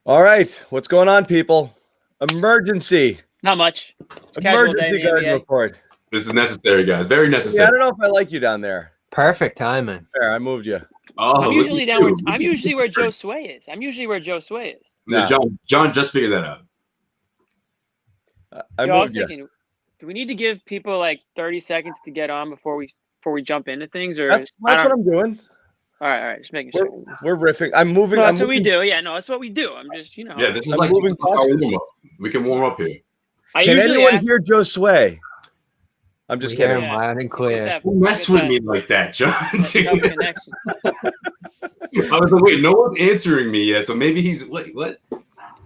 All right, what's going on, people? Emergency. Not much. Emergency garden report. This is necessary, guys. Very necessary. Yeah, I don't know if I like you down there. Perfect timing. There, I moved you. Oh, I'm usually down. I'm usually where Josue is. No. John just figured that out. I was thinking, do we need to give people like 30 seconds to get on before we jump into things? Or that's what I'm doing. All right. Just making sure. We're riffing. I'm moving. No, that's what we do. Yeah, no, that's what we do. I'm just, Yeah, this is I'm like moving we can warm up here. Can anyone hear Josue? I'm just kidding. Loud and clear. Don't mess with me like that, John. I was like, wait, no one's answering me yet, so maybe he's like, what?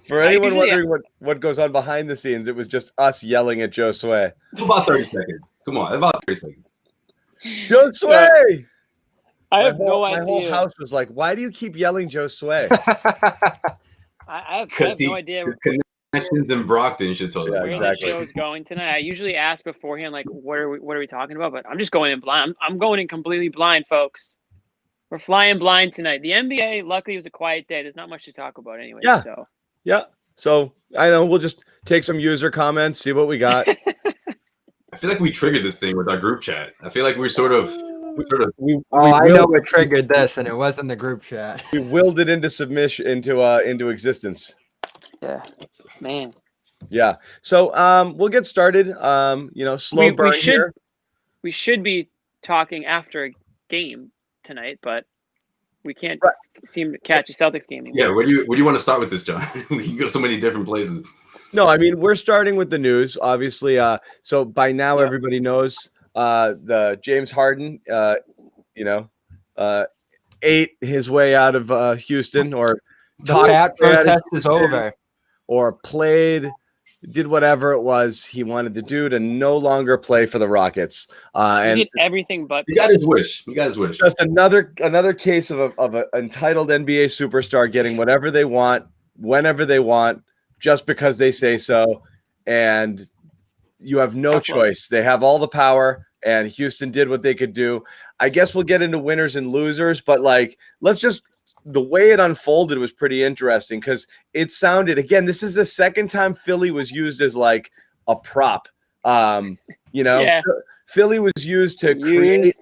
For anyone wondering what goes on behind the scenes, it was just us yelling at Josue. About 30 seconds. Come on, about 30 seconds. Josue! I have no idea. My whole house was like, why do you keep yelling Josue? I have no idea. Connections in Brockton should tell you. Where the show's going tonight. I usually ask beforehand, like, what are we talking about? But I'm just going in blind. I'm going in completely blind, folks. We're flying blind tonight. The NBA, luckily, it was a quiet day. There's not much to talk about anyway. Yeah. So. Yeah. So I know we'll just take some user comments, see what we got. I feel like we triggered this thing with our group chat. I feel like we sort of. I know what triggered this, and it wasn't the group chat. We willed it into submission, into existence. Yeah, man. Yeah. So we'll get started. Slow burn here. We should be talking after a game tonight, but we can't seem to catch a Celtics game anymore. Yeah, where do you want to start with this, John? We can go so many different places. No, I mean we're starting with the news, obviously. So by now everybody knows the James Harden, ate his way out of Houston, or the fat protest is over, or did whatever it was he wanted to do to no longer play for the Rockets. And he did everything but. He got his wish. Just another case of an entitled NBA superstar getting whatever they want, whenever they want, just because they say so, and you have no choice. They have all the power, and Houston did what they could do. I guess we'll get into winners and losers, but the way it unfolded was pretty interesting because it sounded, again, this is the second time Philly was used as like a prop. Philly was used to create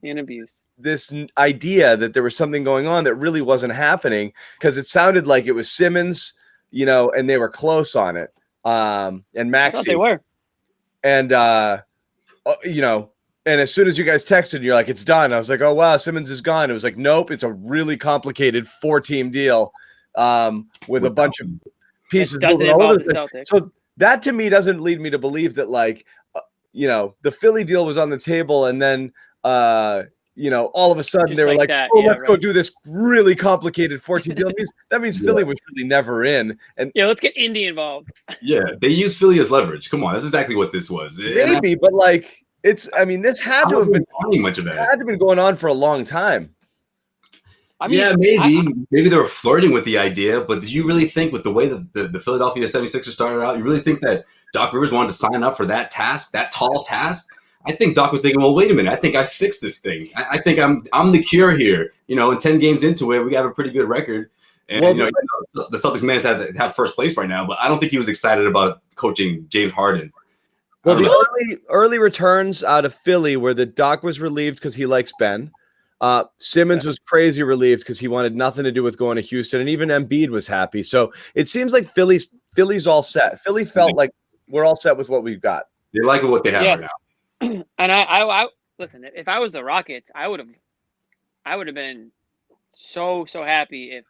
and abused this idea that there was something going on that really wasn't happening, because it sounded like it was Simmons, and they were close on it. And Maxey. I thought they were. And, and as soon as you guys texted, you're like, it's done. I was like, oh, wow, Simmons is gone. It was like, nope, it's a really complicated 4-team deal with a bunch of pieces moving all over the place. So that to me doesn't lead me to believe that, the Philly deal was on the table, and then, all of a sudden they were like, let's go do this really complicated 4-team deal. That means Philly was really never in. And let's get Indy involved. Yeah, they used Philly as leverage. Come on, that's exactly what this was. Maybe, but this had to have been much of that. Had to have been going on for a long time. Maybe they were flirting with the idea, but did you really think, with the way the Philadelphia 76ers started out, you really think that Doc Rivers wanted to sign up for that task, that tall task? I think Doc was thinking, well, wait a minute, I think I fixed this thing. I think I'm the cure here. In 10 games into it, we have a pretty good record. And the Celtics managed to have first place right now, but I don't think he was excited about coaching James Harden. Well, the early returns out of Philly were that Doc was relieved because he likes Ben. Simmons was crazy relieved because he wanted nothing to do with going to Houston, and even Embiid was happy. So it seems like Philly's all set. Philly felt like we're all set with what we've got. They like what they have right now. And I listen. If I was the Rockets, I would have been so happy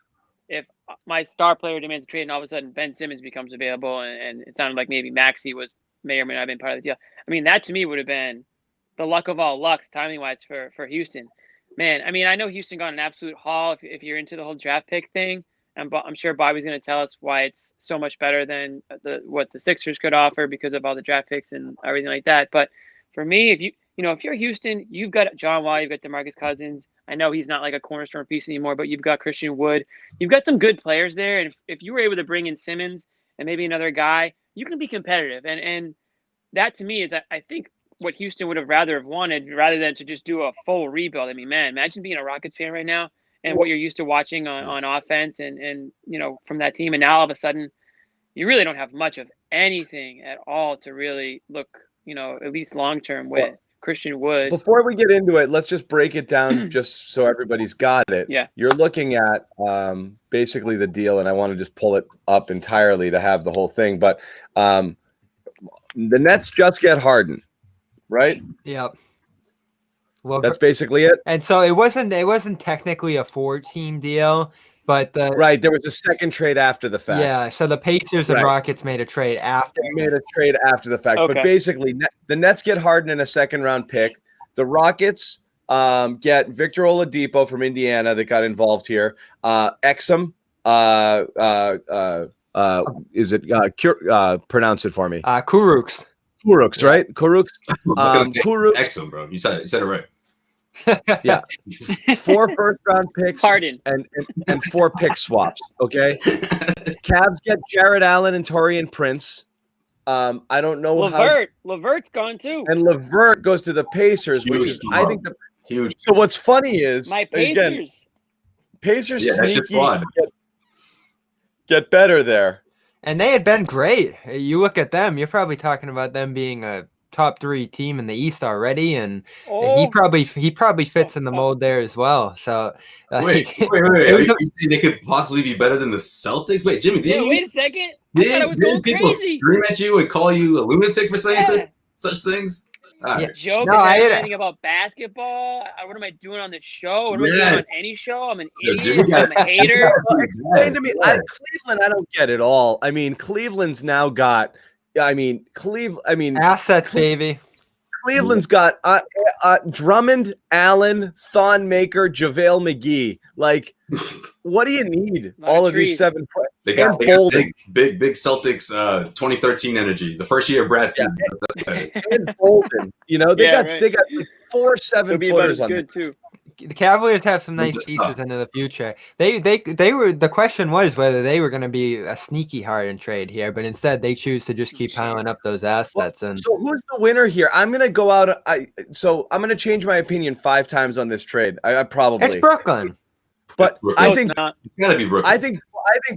if my star player demands a trade, and all of a sudden Ben Simmons becomes available, and it sounded like maybe Maxey may or may not have been part of the deal. I mean, that to me would have been the luck of all lucks, timing wise, for Houston. Man, I mean, I know Houston got an absolute haul if you're into the whole draft pick thing, and I'm sure Bobby's going to tell us why it's so much better than what the Sixers could offer because of all the draft picks and everything like that. But for me, if you're Houston, you've got John Wall, you've got DeMarcus Cousins. I know he's not like a cornerstone piece anymore, but you've got Christian Wood. You've got some good players there, and if you were able to bring in Simmons and maybe another guy, you can be competitive. And that to me is, I think, what Houston would have rather wanted, rather than to just do a full rebuild. I mean, man, imagine being a Rockets fan right now and what you're used to watching on offense and from that team, and now all of a sudden you really don't have much of anything at all to really look at least long term with Christian Wood. Before we get into it, let's just break it down just so everybody's got it. Yeah. You're looking at basically the deal, and I want to just pull it up entirely to have the whole thing. But the Nets just get Harden, right? Yep. Well, that's basically it. And so it wasn't technically a 4-team deal, but there was a second trade after the fact. Yeah, so the Pacers and Rockets made a trade after. They made a trade after the fact. Okay. But basically, the Nets get Harden in a second-round pick. The Rockets get Victor Oladipo from Indiana that got involved here. Exum, pronounce it for me. Kuruks. Kuruks, right? Kuruks. Kuruks. Exum, bro. You said it right. Yeah. 4 first-round picks Harden. and 4 pick swaps, okay? Cavs get Jared Allen and Taurean Prince. I don't know LeVert's gone too. And LeVert goes to the Pacers, which is, I think, huge. So what's funny is my Pacers. Again, Pacers sneaky fun. Get better there. And they had been great. You look at them, you're probably talking about them being a top 3 team in the East already, and he probably fits in the mold there as well. So wait. You think they could possibly be better than the Celtics? Wait, Jimmy, wait a second. I thought I was going crazy. Scream at you and call you a lunatic for saying such things. Right. Joking anything about basketball. What am I doing on the show? What am I doing on any show? I'm an idiot. I'm a hater. Explain to me. Cleveland, I don't get it all. I mean, Cleveland's now got. Assets, baby. Cleveland's got Drummond, Allen, Thonmaker, JaVale McGee. Like, what do you need? All of these 7 players. They got big Celtics 2013 energy. The first year of Brad Stevens. And Bolden. They got like 4 7-footers on good too. The Cavaliers have some nice pieces into the future. They were. The question was whether they were going to be a sneaky Harden trade here, but instead they choose to just keep piling up those assets. So who's the winner here? I'm going to go out. I'm going to change my opinion 5 times on this trade. I probably. It's Brooklyn. But I think it's gotta be Brooklyn. I think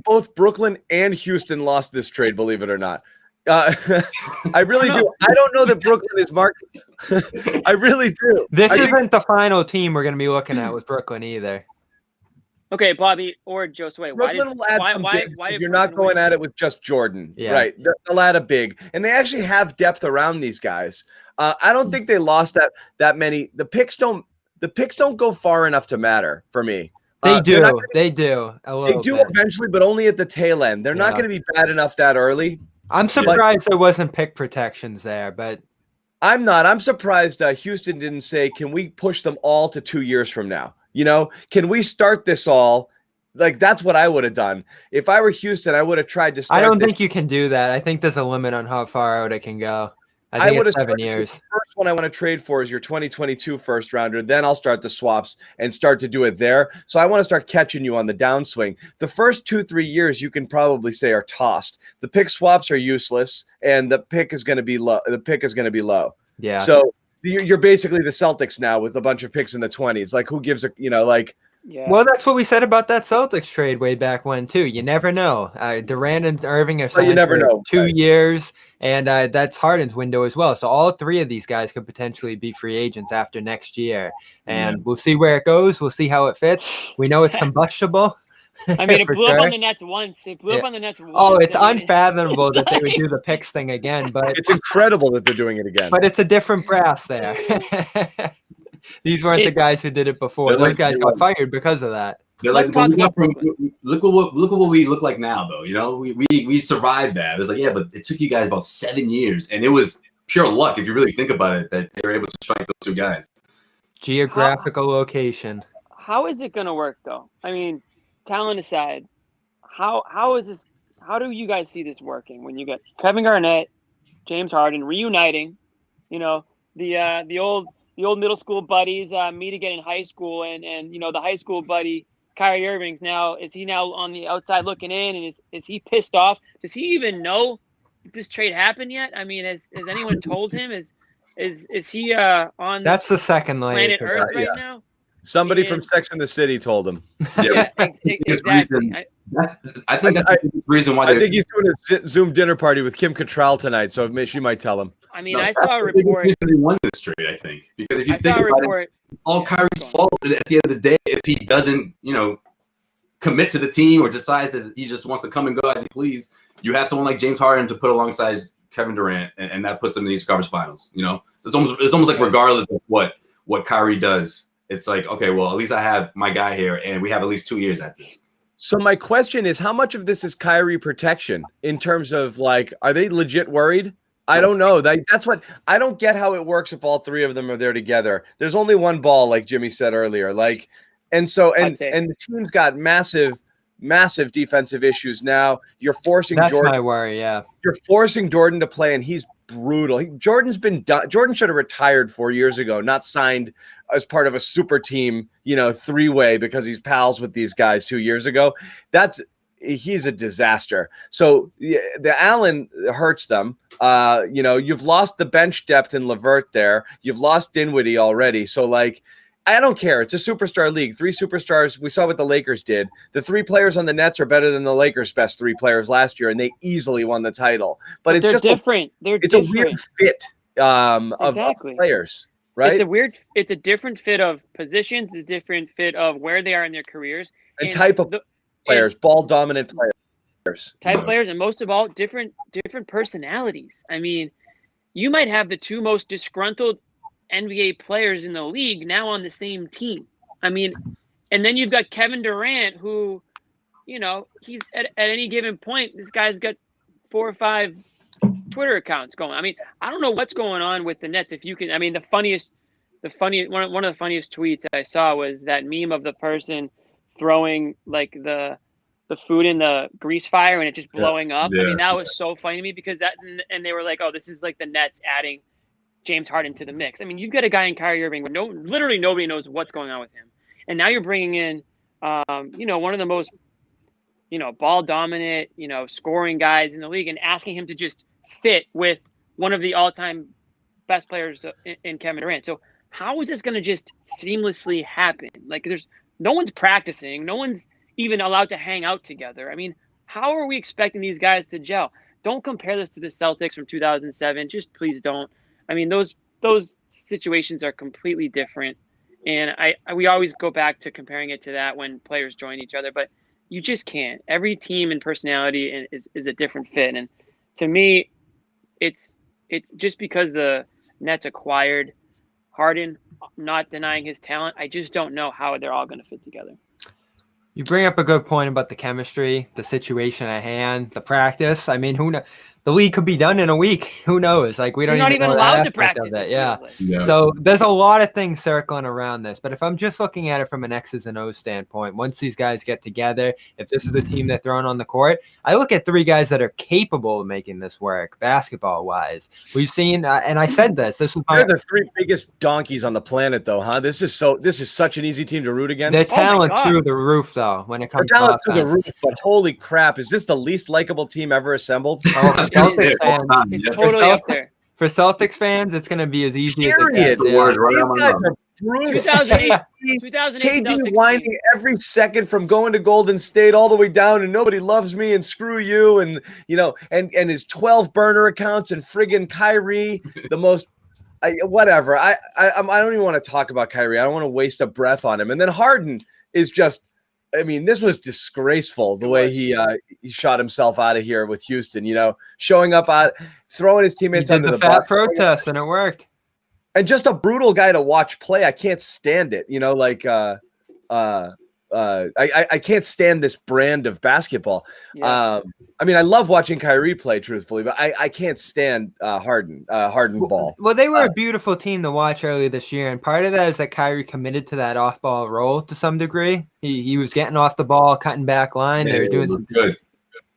both Brooklyn and Houston lost this trade. Believe it or not. I really do. I don't know that Brooklyn is market. I really do. This isn't the final team we're going to be looking at with Brooklyn either. Okay, Bobby or Josue. Brooklyn will add some bigs. You're not going at it with just Jordan, right? They'll add a big, and they actually have depth around these guys. I don't think they lost that many. The picks don't go far enough to matter for me. They do. They do eventually, but only at the tail end. They're not going to be bad enough that early. I'm surprised there wasn't pick protections there, but I'm not. I'm surprised Houston didn't say, "Can we push them all to 2 years from now? Can we start this all?" Like, that's what I would have done if I were Houston. I would have tried to start. I don't think you can do that. I think there's a limit on how far out it can go. I think it's 7 years. The first one I want to trade for is your 2022 first rounder. Then I'll start the swaps and start to do it there. So I want to start catching you on the downswing. The first 2-3 years you can probably say are tossed. The pick swaps are useless, and the pick is going to be low. Yeah. So you're basically the Celtics now with a bunch of picks in the 20s. Like, who gives a Yeah. Well, that's what we said about that Celtics trade way back when, too. You never know. Durant and Irving have signed for 2 years, and that's Harden's window as well. So all 3 of these guys could potentially be free agents after next year. And we'll see where it goes. We'll see how it fits. We know it's combustible. I mean, it blew up on the Nets once. Oh, it's unfathomable that they would do the picks thing again. But it's incredible that they're doing it again. But it's a different brass there. These weren't the guys who did it before. Those guys got fired because of that. They're like, look what we look like now, though. We survived that. It was like, but it took you guys about 7 years, and it was pure luck, if you really think about it, that they were able to strike those 2 guys. Geographical location. How is it going to work, though? I mean, talent aside, how is this? How do you guys see this working when you get Kevin Garnett, James Harden reuniting? The old middle school buddies meet again in high school, and the high school buddy Kyrie Irving's is he now on the outside looking in, and is he pissed off? Does he even know this trade happened yet? I mean, has anyone told him? Is he on that's the second planet Earth right now? Somebody from Sex and the City told him. Yeah, exactly. I think that's the reason why. I think he's doing a Zoom dinner party with Kim Cattrall tonight, so she might tell him. I mean, I saw a report. They won this trade, I think, because if you think about it, all Kyrie's fault at the end of the day if he doesn't, commit to the team or decides that he just wants to come and go as he please. You have someone like James Harden to put alongside Kevin Durant, and that puts them in the Eastern Conference Finals. It's almost like regardless of what Kyrie does, it's like, okay, well, at least I have my guy here, and we have at least 2 years at this. So my question is, how much of this is Kyrie protection in terms of are they legit worried? I don't know. That's what I don't get how it works if all three of them are there together. There's only one ball, like Jimmy said earlier. And the team's got massive defensive issues now. You're forcing Jordan. That's my worry, yeah. You're forcing Jordan to play, and he's brutal. Jordan's been done. Jordan should have retired 4 years ago, not signed as part of a super team, three-way because he's pals with these guys 2 years ago. He's a disaster. So the Allen hurts them. You've lost the bench depth in LeVert there. You've lost Dinwiddie already. So I don't care. It's a superstar league. 3 superstars. We saw what the Lakers did. The 3 players on the Nets are better than the Lakers' best 3 players last year, and they easily won the title. But it's just different. It's a weird fit of players, right? It's a different fit of positions. It's a different fit of where they are in their careers and type of players, ball dominant players, and most of all, different personalities. I mean, you might have the 2 most disgruntled NBA players in the league now on the same team. I mean, and then you've got Kevin Durant, who, he's at any given point, this guy's got 4 or 5 Twitter accounts going. I mean, I don't know what's going on with the Nets. If you can, I mean, one of the funniest tweets I saw was that meme of the person throwing the food in the grease fire and it just blowing up. Yeah. I mean, that was so funny to me because and they were like, oh, this is like the Nets adding James Harden to the mix. I mean, you've got a guy in Kyrie Irving where literally nobody knows what's going on with him. And now you're bringing in, one of the most, ball dominant, scoring guys in the league and asking him to just fit with one of the all-time best players in Kevin Durant. So how is this going to just seamlessly happen? There's no one's practicing. No one's even allowed to hang out together. I mean, how are we expecting these guys to gel? Don't compare this to the Celtics from 2007. Just please don't. I mean, those situations are completely different, and we always go back to comparing it to that when players join each other, but you just can't. Every team and personality is a different fit, and to me, it's just because the Nets acquired Harden, not denying his talent. I just don't know how they're all going to fit together. You bring up a good point about the chemistry, the situation at hand, the practice. I mean, who knows? The league could be done in a week. Who knows? We don't even know allowed that to practice it. Yeah. So there's a lot of things circling around this. But if I'm just looking at it from an X's and O's standpoint, once these guys get together, if this is the team they're throwing on the court, I look at 3 guys that are capable of making this work, basketball-wise. We've seen, and I said this. They're the 3 biggest donkeys on the planet, though, huh? This is such an easy team to root against. Their talent through the roof, though, when it comes to offense. Through the roof, but holy crap, is this the least likable team ever assembled? Celtics fans, it's totally up there. For Celtics fans, it's going to be as easy as it gets. These guys are brutal. 2008 KD whining every second from going to Golden State all the way down, and nobody loves me, and screw you, and and his 12 burner accounts, and friggin' Kyrie, the most. Whatever. I don't even want to talk about Kyrie. I don't want to waste a breath on him. And then Harden is just. I mean, this was disgraceful the way he shot himself out of here with Houston, showing up throwing his teteammates under the fat protest, and it worked. And just a brutal guy to watch play. I can't stand it. I can't stand this brand of basketball. Yeah. I mean, I love watching Kyrie play, truthfully, but I can't stand Harden ball. Well, they were a beautiful team to watch early this year, and part of that is that Kyrie committed to that off-ball role to some degree. He was getting off the ball, cutting back line. They were doing some good.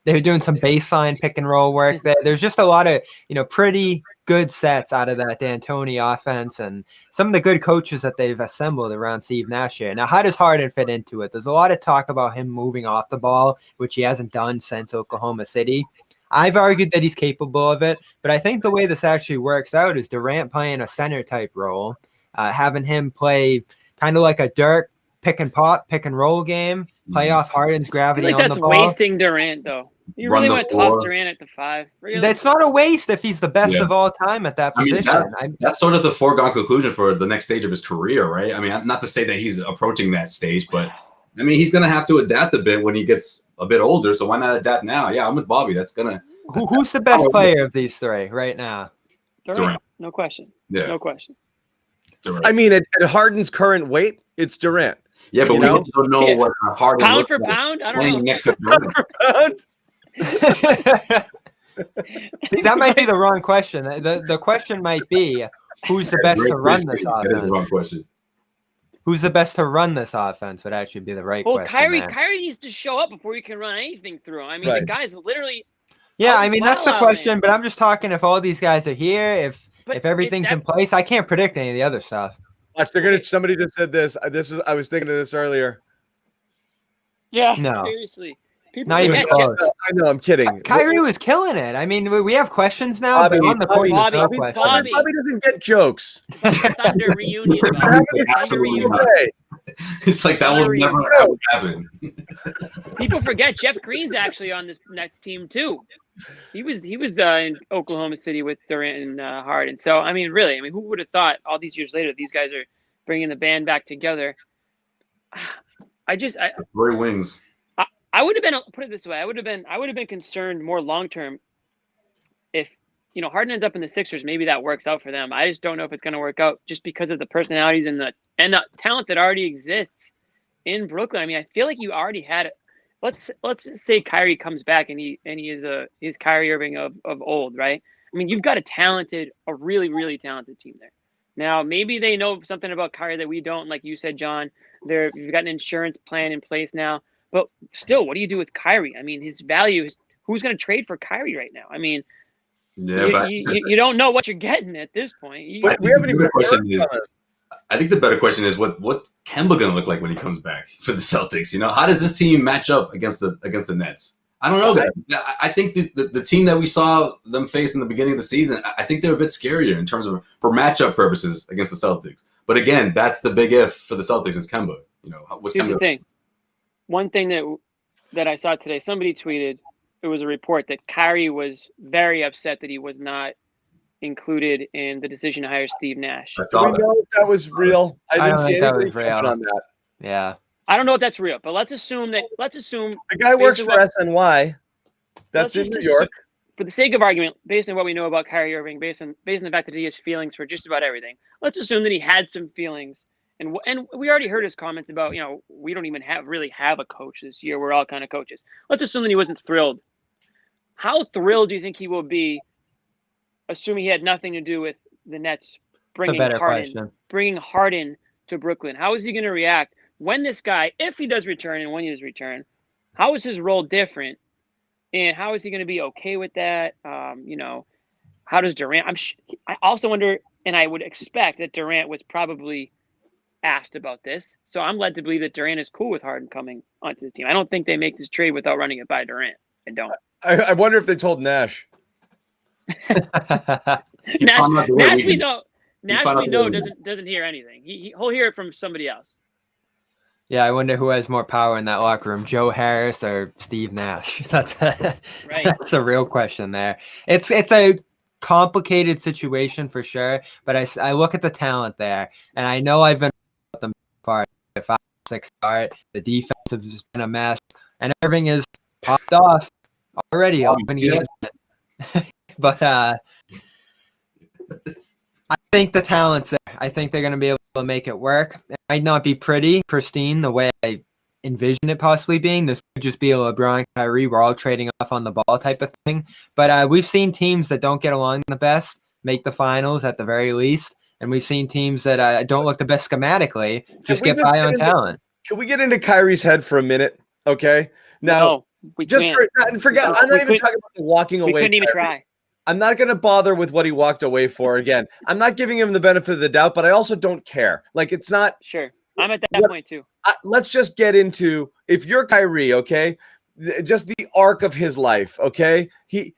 They were doing some baseline pick and roll work there. There's just a lot of, pretty good sets out of that D'Antoni offense and some of the good coaches that they've assembled around Steve Nash here. Now, how does Harden fit into it? There's a lot of talk about him moving off the ball, which he hasn't done since Oklahoma City. I've argued that he's capable of it, but I think the way this actually works out is Durant playing a center type role, having him play kind of like a Dirk pick and pop, pick and roll game, play off Harden's gravity on the ball. That's wasting Durant, though. You really want to toss Durant at the 5? Really? That's not a waste if he's the best of all time at that position. That's sort of the foregone conclusion for the next stage of his career, right? I mean, not to say that he's approaching that stage, but I mean, he's going to have to adapt a bit when he gets a bit older. So why not adapt now? Yeah, I'm with Bobby. Who's the best player of these three right now? Durant. No question. Yeah. No question. Durant. I mean, at Harden's current weight, it's Durant. Yeah, but we don't know what Harden pound for pound. I don't know. Next to Durant. Pound for pound. See, that might be the wrong question. The question might be, who's the best to run this offense? That is the wrong question. Who's the best to run this offense would actually be the right question. Kyrie needs to show up before you can run anything through him. I mean, the guy's literally. Yeah, I mean, that's the question, but I'm just talking if all these guys are here, if everything's in place. I can't predict any of the other stuff. Watch, somebody just said this. I was thinking of this earlier. Yeah, no. Seriously. People not even close. I know, I'm kidding. Kyrie was killing it. I mean, we have questions now, but on the court, there's no question. Bobby doesn't get jokes. Thunder reunion. It's like that will never happen. People forget Jeff Green's actually on this next team too. He was in Oklahoma City with Durant and Harden. So I mean, really, who would have thought all these years later these guys are bringing the band back together? Roy Wings. I would have been, put it this way, I would have been concerned more long term if Harden ends up in the Sixers. Maybe that works out for them. I just don't know if it's going to work out just because of the personalities and the talent that already exists in Brooklyn. I mean, I feel like you already had it. Let's just say Kyrie comes back and he is Kyrie Irving of old, right? I mean, you've got a really, really talented team there. Now, maybe they know something about Kyrie that we don't, like you said, John. You've got an insurance plan in place now. But still, what do you do with Kyrie? I mean, his value is who's going to trade for Kyrie right now? I mean, you don't know what you're getting at this point. But we haven't even I think the better question is what Kemba going to look like when he comes back for the Celtics? How does this team match up against the Nets? I don't know, guys. I think the team that we saw them face in the beginning of the season, I think they're a bit scarier in terms of for matchup purposes against the Celtics. But again, that's the big if for the Celtics is Kemba. Here's the thing. One thing that I saw today, somebody tweeted, it was a report that Kyrie was very upset that he was not included in the decision to hire Steve Nash. Do we know if that was real? I didn't see anything on that. Yeah. I don't know if that's real, but let's assume the guy works for SNY. That's in New York. For the sake of argument, based on what we know about Kyrie Irving, based on the fact that he has feelings for just about everything, let's assume that he had some feelings. And we already heard his comments about, we don't even really have a coach this year. We're all kind of coaches. Let's assume that he wasn't thrilled. How thrilled do you think he will be, assuming he had nothing to do with the Nets bringing Harden to Brooklyn? How is he going to react when this guy, if he does return and when he does return, how is his role different? And how is he going to be okay with that? How does Durant? I also wonder, and I would expect that Durant was probably asked about this, so I'm led to believe that Durant is cool with Harden coming onto the team. I don't think they make this trade without running it by Durant. I don't. I wonder if they told Nash. Nash we know doesn't hear anything. He'll hear it from somebody else. Yeah, I wonder who has more power in that locker room, Joe Harris or Steve Nash. That's a real question there. It's a complicated situation for sure, but I look at the talent there, and I know I've been them far. 5-6 start, the defense has just been a mess, and Irving is popped off already. But I think the talent's there. I think they're going to be able to make it work. It might not be pristine the way I envision it possibly being. This could just be a LeBron, Kyrie, we're all trading off on the ball type of thing. But we've seen teams that don't get along the best make the finals at the very least. And we've seen teams that don't look the best schematically just get by on talent. Can we get into Kyrie's head for a minute? Okay. Now, forget. I'm not even talking about the walking away. We couldn't even try. I'm not going to bother with what he walked away for. Again, I'm not giving him the benefit of the doubt, but I also don't care. Like, it's not. Sure. I'm at that point too. Let's just get into, if you're Kyrie, okay, just the arc of his life, okay? He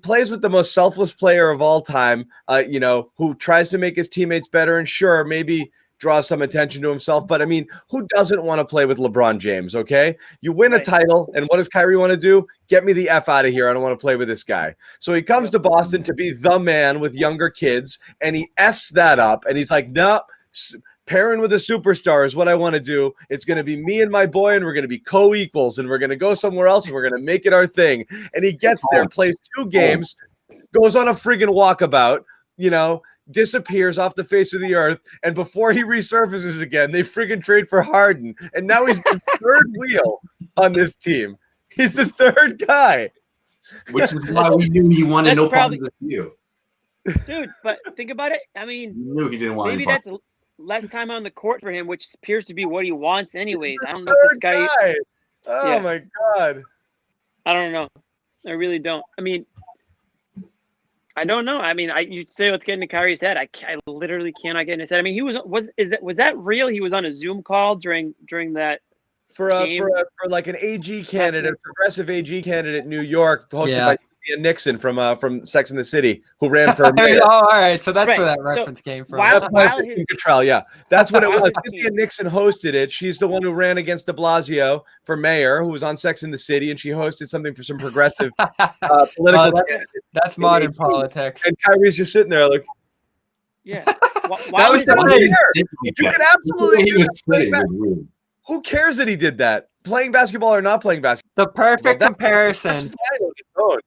plays with the most selfless player of all time, who tries to make his teammates better. And sure, maybe draw some attention to himself. But I mean, who doesn't want to play with LeBron James? Okay, you win a title, and what does Kyrie want to do? Get me the F out of here. I don't want to play with this guy. So he comes to Boston to be the man with younger kids, and he F's that up, and he's like, no, pairing with a superstar is what I want to do. It's going to be me and my boy, and we're going to be co-equals, and we're going to go somewhere else, and we're going to make it our thing. And he gets there, plays 2 games, goes on a friggin' walkabout, disappears off the face of the earth, and before he resurfaces again, they friggin' trade for Harden, and now he's the 3rd wheel on this team. He's the 3rd guy. Which is why we knew he wanted no part of this deal. Dude, but think about it. I mean, we knew he didn't want maybe that's less time on the court for him, which appears to be what he wants anyways. I don't know if this guy. Oh my God. I don't know. I really don't. I mean, I don't know. I mean, you'd say let's get into Kyrie's head. I literally cannot get in his head. I mean, was that real? He was on a Zoom call during that for like an AG candidate, progressive AG candidate in New York, hosted by Cynthia Nixon from Sex and the City, who ran for mayor. Oh, all right. So that's where that reference came from. That's what it was. Cynthia Nixon hosted it. She's the one who ran against de Blasio for mayor, who was on Sex and the City, and she hosted something for some progressive political. That's modern politics. And Kyrie's just sitting there like, yeah. That was the thing. You can absolutely do that. Who cares that he did that? Playing basketball or not playing basketball? The perfect comparison. That's fine on its own.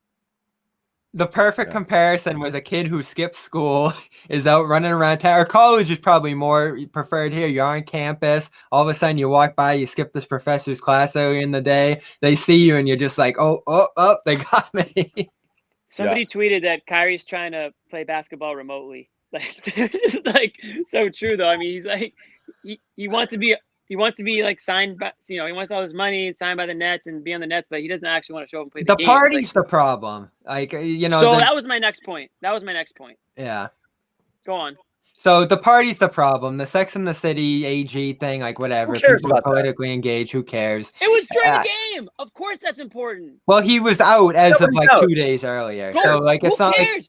The perfect comparison was a kid who skips school, is out running around town. Or college is probably more preferred here. You're on campus. All of a sudden, you walk by, you skip this professor's class early in the day. They see you, and you're just like, oh, they got me. Somebody tweeted that Kyrie's trying to play basketball remotely. Like, just like so true though. I mean, he's like, he wants to be. He wants to be like signed by, he wants all his money signed by the Nets and be on the Nets, but he doesn't actually want to show up and play the game. The party's the problem. Like, So that was my next point. Yeah. Go on. So the party's the problem. The Sex and the City AG thing, like whatever. Who cares about politically engaged? Who cares? It was during the game. Of course, that's important. Well, he was out as of like 2 days earlier. So like, it's not like I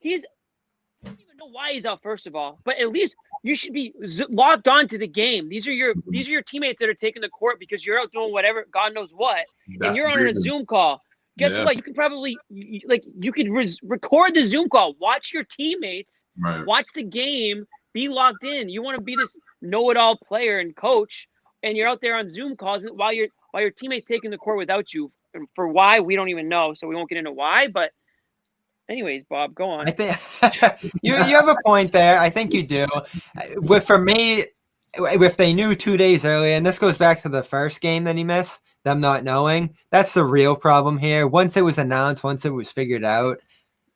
don't even know why he's out. First of all, but at least you should be logged on to the game. These are your teammates that are taking the court because you're out doing whatever, God knows what, and you're on a Zoom call. Guess what? You could probably record the Zoom call, watch your teammates, watch the game, be logged in. You want to be this know-it-all player and coach, and you're out there on Zoom calls while your teammates taking the court without you. And for why, we don't even know, so we won't get into why, but. Anyways, Bob, go on. I think you have a point there. I think you do. For me, if they knew 2 days earlier, and this goes back to the first game that he missed, them not knowing, that's the real problem here. Once it was announced, once it was figured out,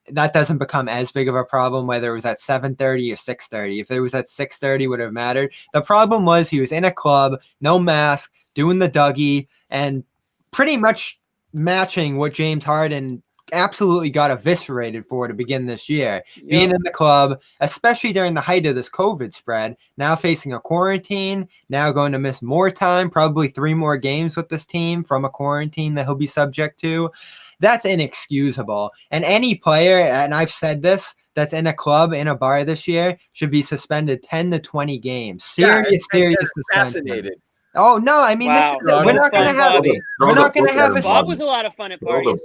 that doesn't become as big of a problem, whether it was at 7:30 or 6:30. If it was at 6:30, would have mattered. The problem was he was in a club, no mask, doing the Dougie, and pretty much matching what James Harden absolutely got eviscerated for to begin this year. Being in the club, especially during the height of this COVID spread, now facing a quarantine, now going to miss more time, probably 3 more games with this team from a quarantine that he'll be subject to. That's inexcusable. And any player, and I've said this, that's in a club, in a bar this year, should be suspended 10 to 20 games. Serious suspension. Oh no! I mean, we're not going to have a. Bob was a lot of fun at parties.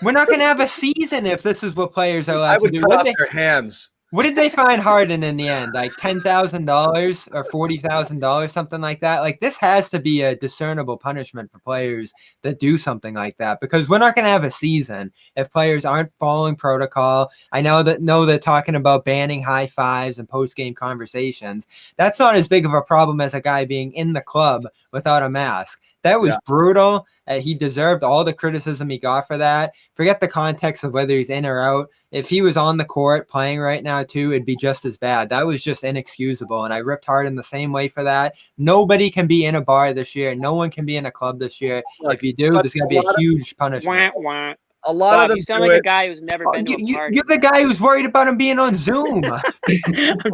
We're not going to have a season if this is what players are allowed to do. I would cut off their hands. What did they find Harden in the end? Like $10,000 or $40,000, something like that? Like, this has to be a discernible punishment for players that do something like that, because we're not going to have a season if players aren't following protocol. I know they're talking about banning high fives and post-game conversations. That's not as big of a problem as a guy being in the club without a mask. That was brutal. He deserved all the criticism he got for that. Forget the context of whether he's in or out. If he was on the court playing right now too, it'd be just as bad. That was just inexcusable. And I ripped Harden the same way for that. Nobody can be in a bar this year. No one can be in a club this year. If you do, there's going to be a huge punishment. A lot of them you sound like a guy who's never been to a party. You're the guy who's worried about him being on Zoom. I'm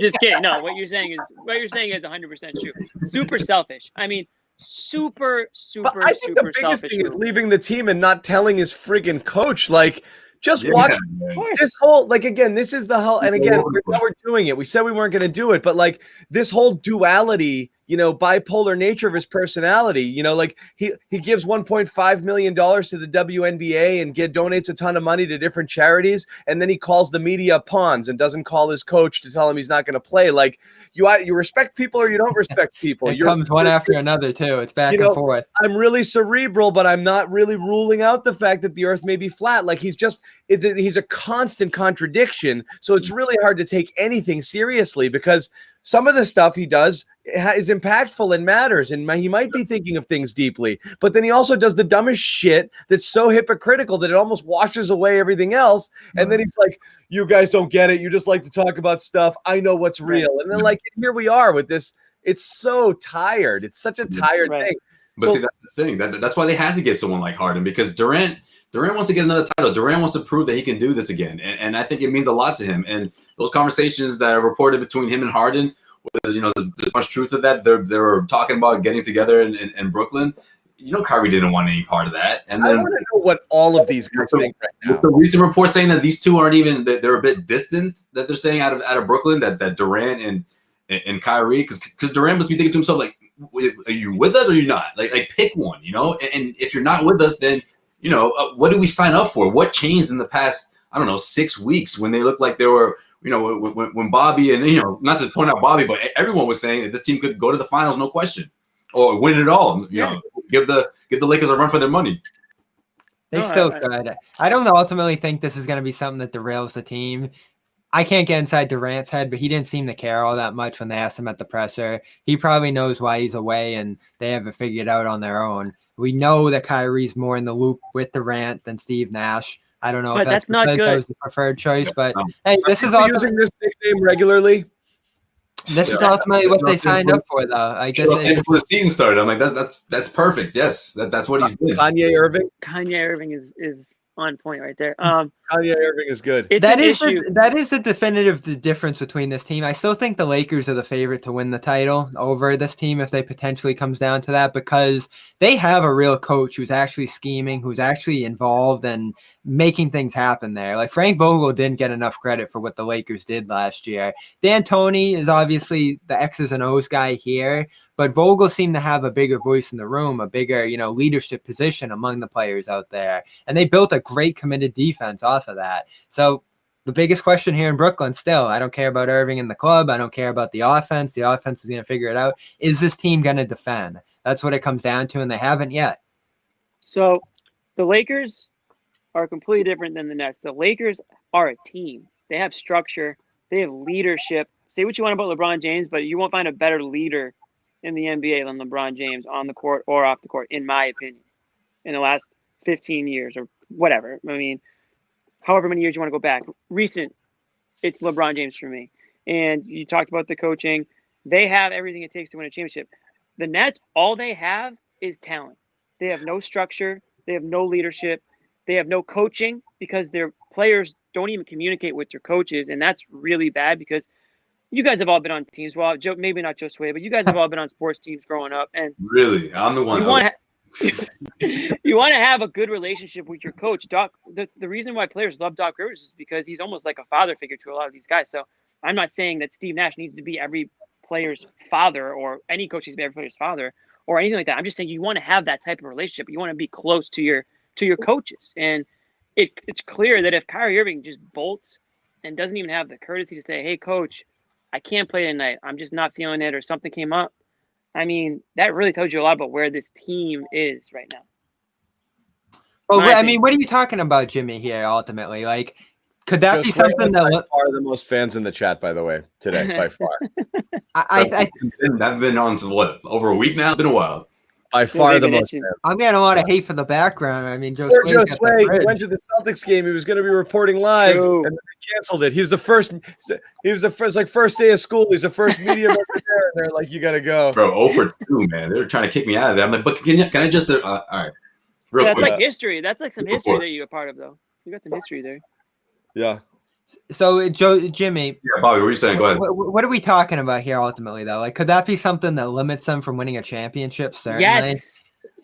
just kidding. No, what you're saying is 100% true. Super selfish. I mean, super I think the biggest thing is leaving the team and not telling his friggin' coach. Like, Just watch this whole, like, again, this is the whole, and again, we're doing it. We said we weren't going to do it, but like this whole duality, bipolar nature of his personality, like he gives $1.5 million to the WNBA and donates a ton of money to different charities. And then he calls the media pawns and doesn't call his coach to tell him he's not going to play. Like you respect people or you don't respect people. It comes one after another too. It's back and forth. I'm really cerebral, but I'm not really ruling out the fact that the earth may be flat. Like he's a constant contradiction. So it's really hard to take anything seriously because some of the stuff he does is impactful and matters, and he might be thinking of things deeply, but then he also does the dumbest shit that's so hypocritical that it almost washes away everything else. And then he's like, you guys don't get it. You just like to talk about stuff. I know what's real. And then like, here we are with this. It's so tired. It's such a tired thing. But see, that's the thing. That's why they had to get someone like Harden, because Durant wants to get another title. Durant wants to prove that he can do this again. And I think it means a lot to him. And those conversations that are reported between him and Harden, there's much truth to that. They were talking about getting together in Brooklyn. Kyrie didn't want any part of that. And then I want to know what all of these guys think right now. The recent report saying that these two aren't even, that they're a bit distant, that they're saying out of Brooklyn, that Durant and Kyrie, because Durant must be thinking to himself, like, are you with us or are you not? Like pick one, And if you're not with us, then what did we sign up for? What changed in the past, 6 weeks when they looked like they were, when Bobby and, not to point out Bobby, but everyone was saying that this team could go to the finals, no question, or win it all, give the Lakers a run for their money. They still could. I don't ultimately think this is going to be something that derails the team. I can't get inside Durant's head, but he didn't seem to care all that much when they asked him at the presser. He probably knows why he's away, and they have it figured out on their own. We know that Kyrie's more in the loop with Durant than Steve Nash. I don't know if that's because that was the preferred choice, but hey, this is using this nickname regularly. This is ultimately what they signed up for, though. I guess before the season started, I'm like, that's perfect. Yes, that's what he's doing. Kanye Irving is on point right there. Kanye Irving is good. That is the definitive difference between this team. I still think the Lakers are the favorite to win the title over this team if they potentially comes down to that, because they have a real coach who's actually scheming, who's actually involved and making things happen there. Like Frank Vogel didn't get enough credit for what the Lakers did last year. D'Antoni is obviously the X's and O's guy here, but Vogel seemed to have a bigger voice in the room, a bigger, leadership position among the players out there. And they built a great committed defense off of that. So the biggest question here in Brooklyn still, I don't care about Irving in the club. I don't care about the offense. The offense is going to figure it out. Is this team going to defend? That's what it comes down to, and they haven't yet. So the Lakers are completely different than the Nets. The Lakers are a team. They have structure. They have leadership. Say what you want about LeBron James, but you won't find a better leader in the NBA than LeBron James on the court or off the court, in my opinion, in the last 15 years or whatever. I mean, however many years you want to go back. Recent, it's LeBron James for me. And you talked about the coaching. They have everything it takes to win a championship. The Nets, all they have is talent. They have no structure. They have no leadership. They have no coaching because their players don't even communicate with their coaches. And that's really bad because you guys have all been on teams. Well, maybe not Josue, but you guys have all been on sports teams growing up. And really, I'm the one. You want to have a good relationship with your coach. Doc, the reason why players love Doc Rivers is because he's almost like a father figure to a lot of these guys. So I'm not saying that Steve Nash needs to be every player's father or any coach needs to be every player's father or anything like that. I'm just saying you want to have that type of relationship. You want to be close to your coaches. And it's clear that if Kyrie Irving just bolts and doesn't even have the courtesy to say, hey, coach, I can't play tonight. I'm just not feeling it or something came up. I mean, that really tells you a lot about where this team is right now. Well, I mean, what are you talking about, Jimmy, here, ultimately? Like, could that be something that... By far the most fans in the chat, by the way, today, by far. I've been on, what, over a week now? It's been a while. By far the most fans. I'm getting a lot of hate for the background. I mean, Josue went to the Celtics game. He was going to be reporting live, and then they canceled it. He was the first, like, first day of school. He's the first media member there, and they're like, you got to go. Bro, 0 for 2, man. They're trying to kick me out of there. I'm like, but can I just, all right. That's quick. Like history. That's like some history that you're a part of, though. You got some history there. Yeah. So, Jimmy. Yeah, Bobby, what are you saying? Go ahead. What are we talking about here ultimately, though? Like, could that be something that limits them from winning a championship? Certainly. Yes.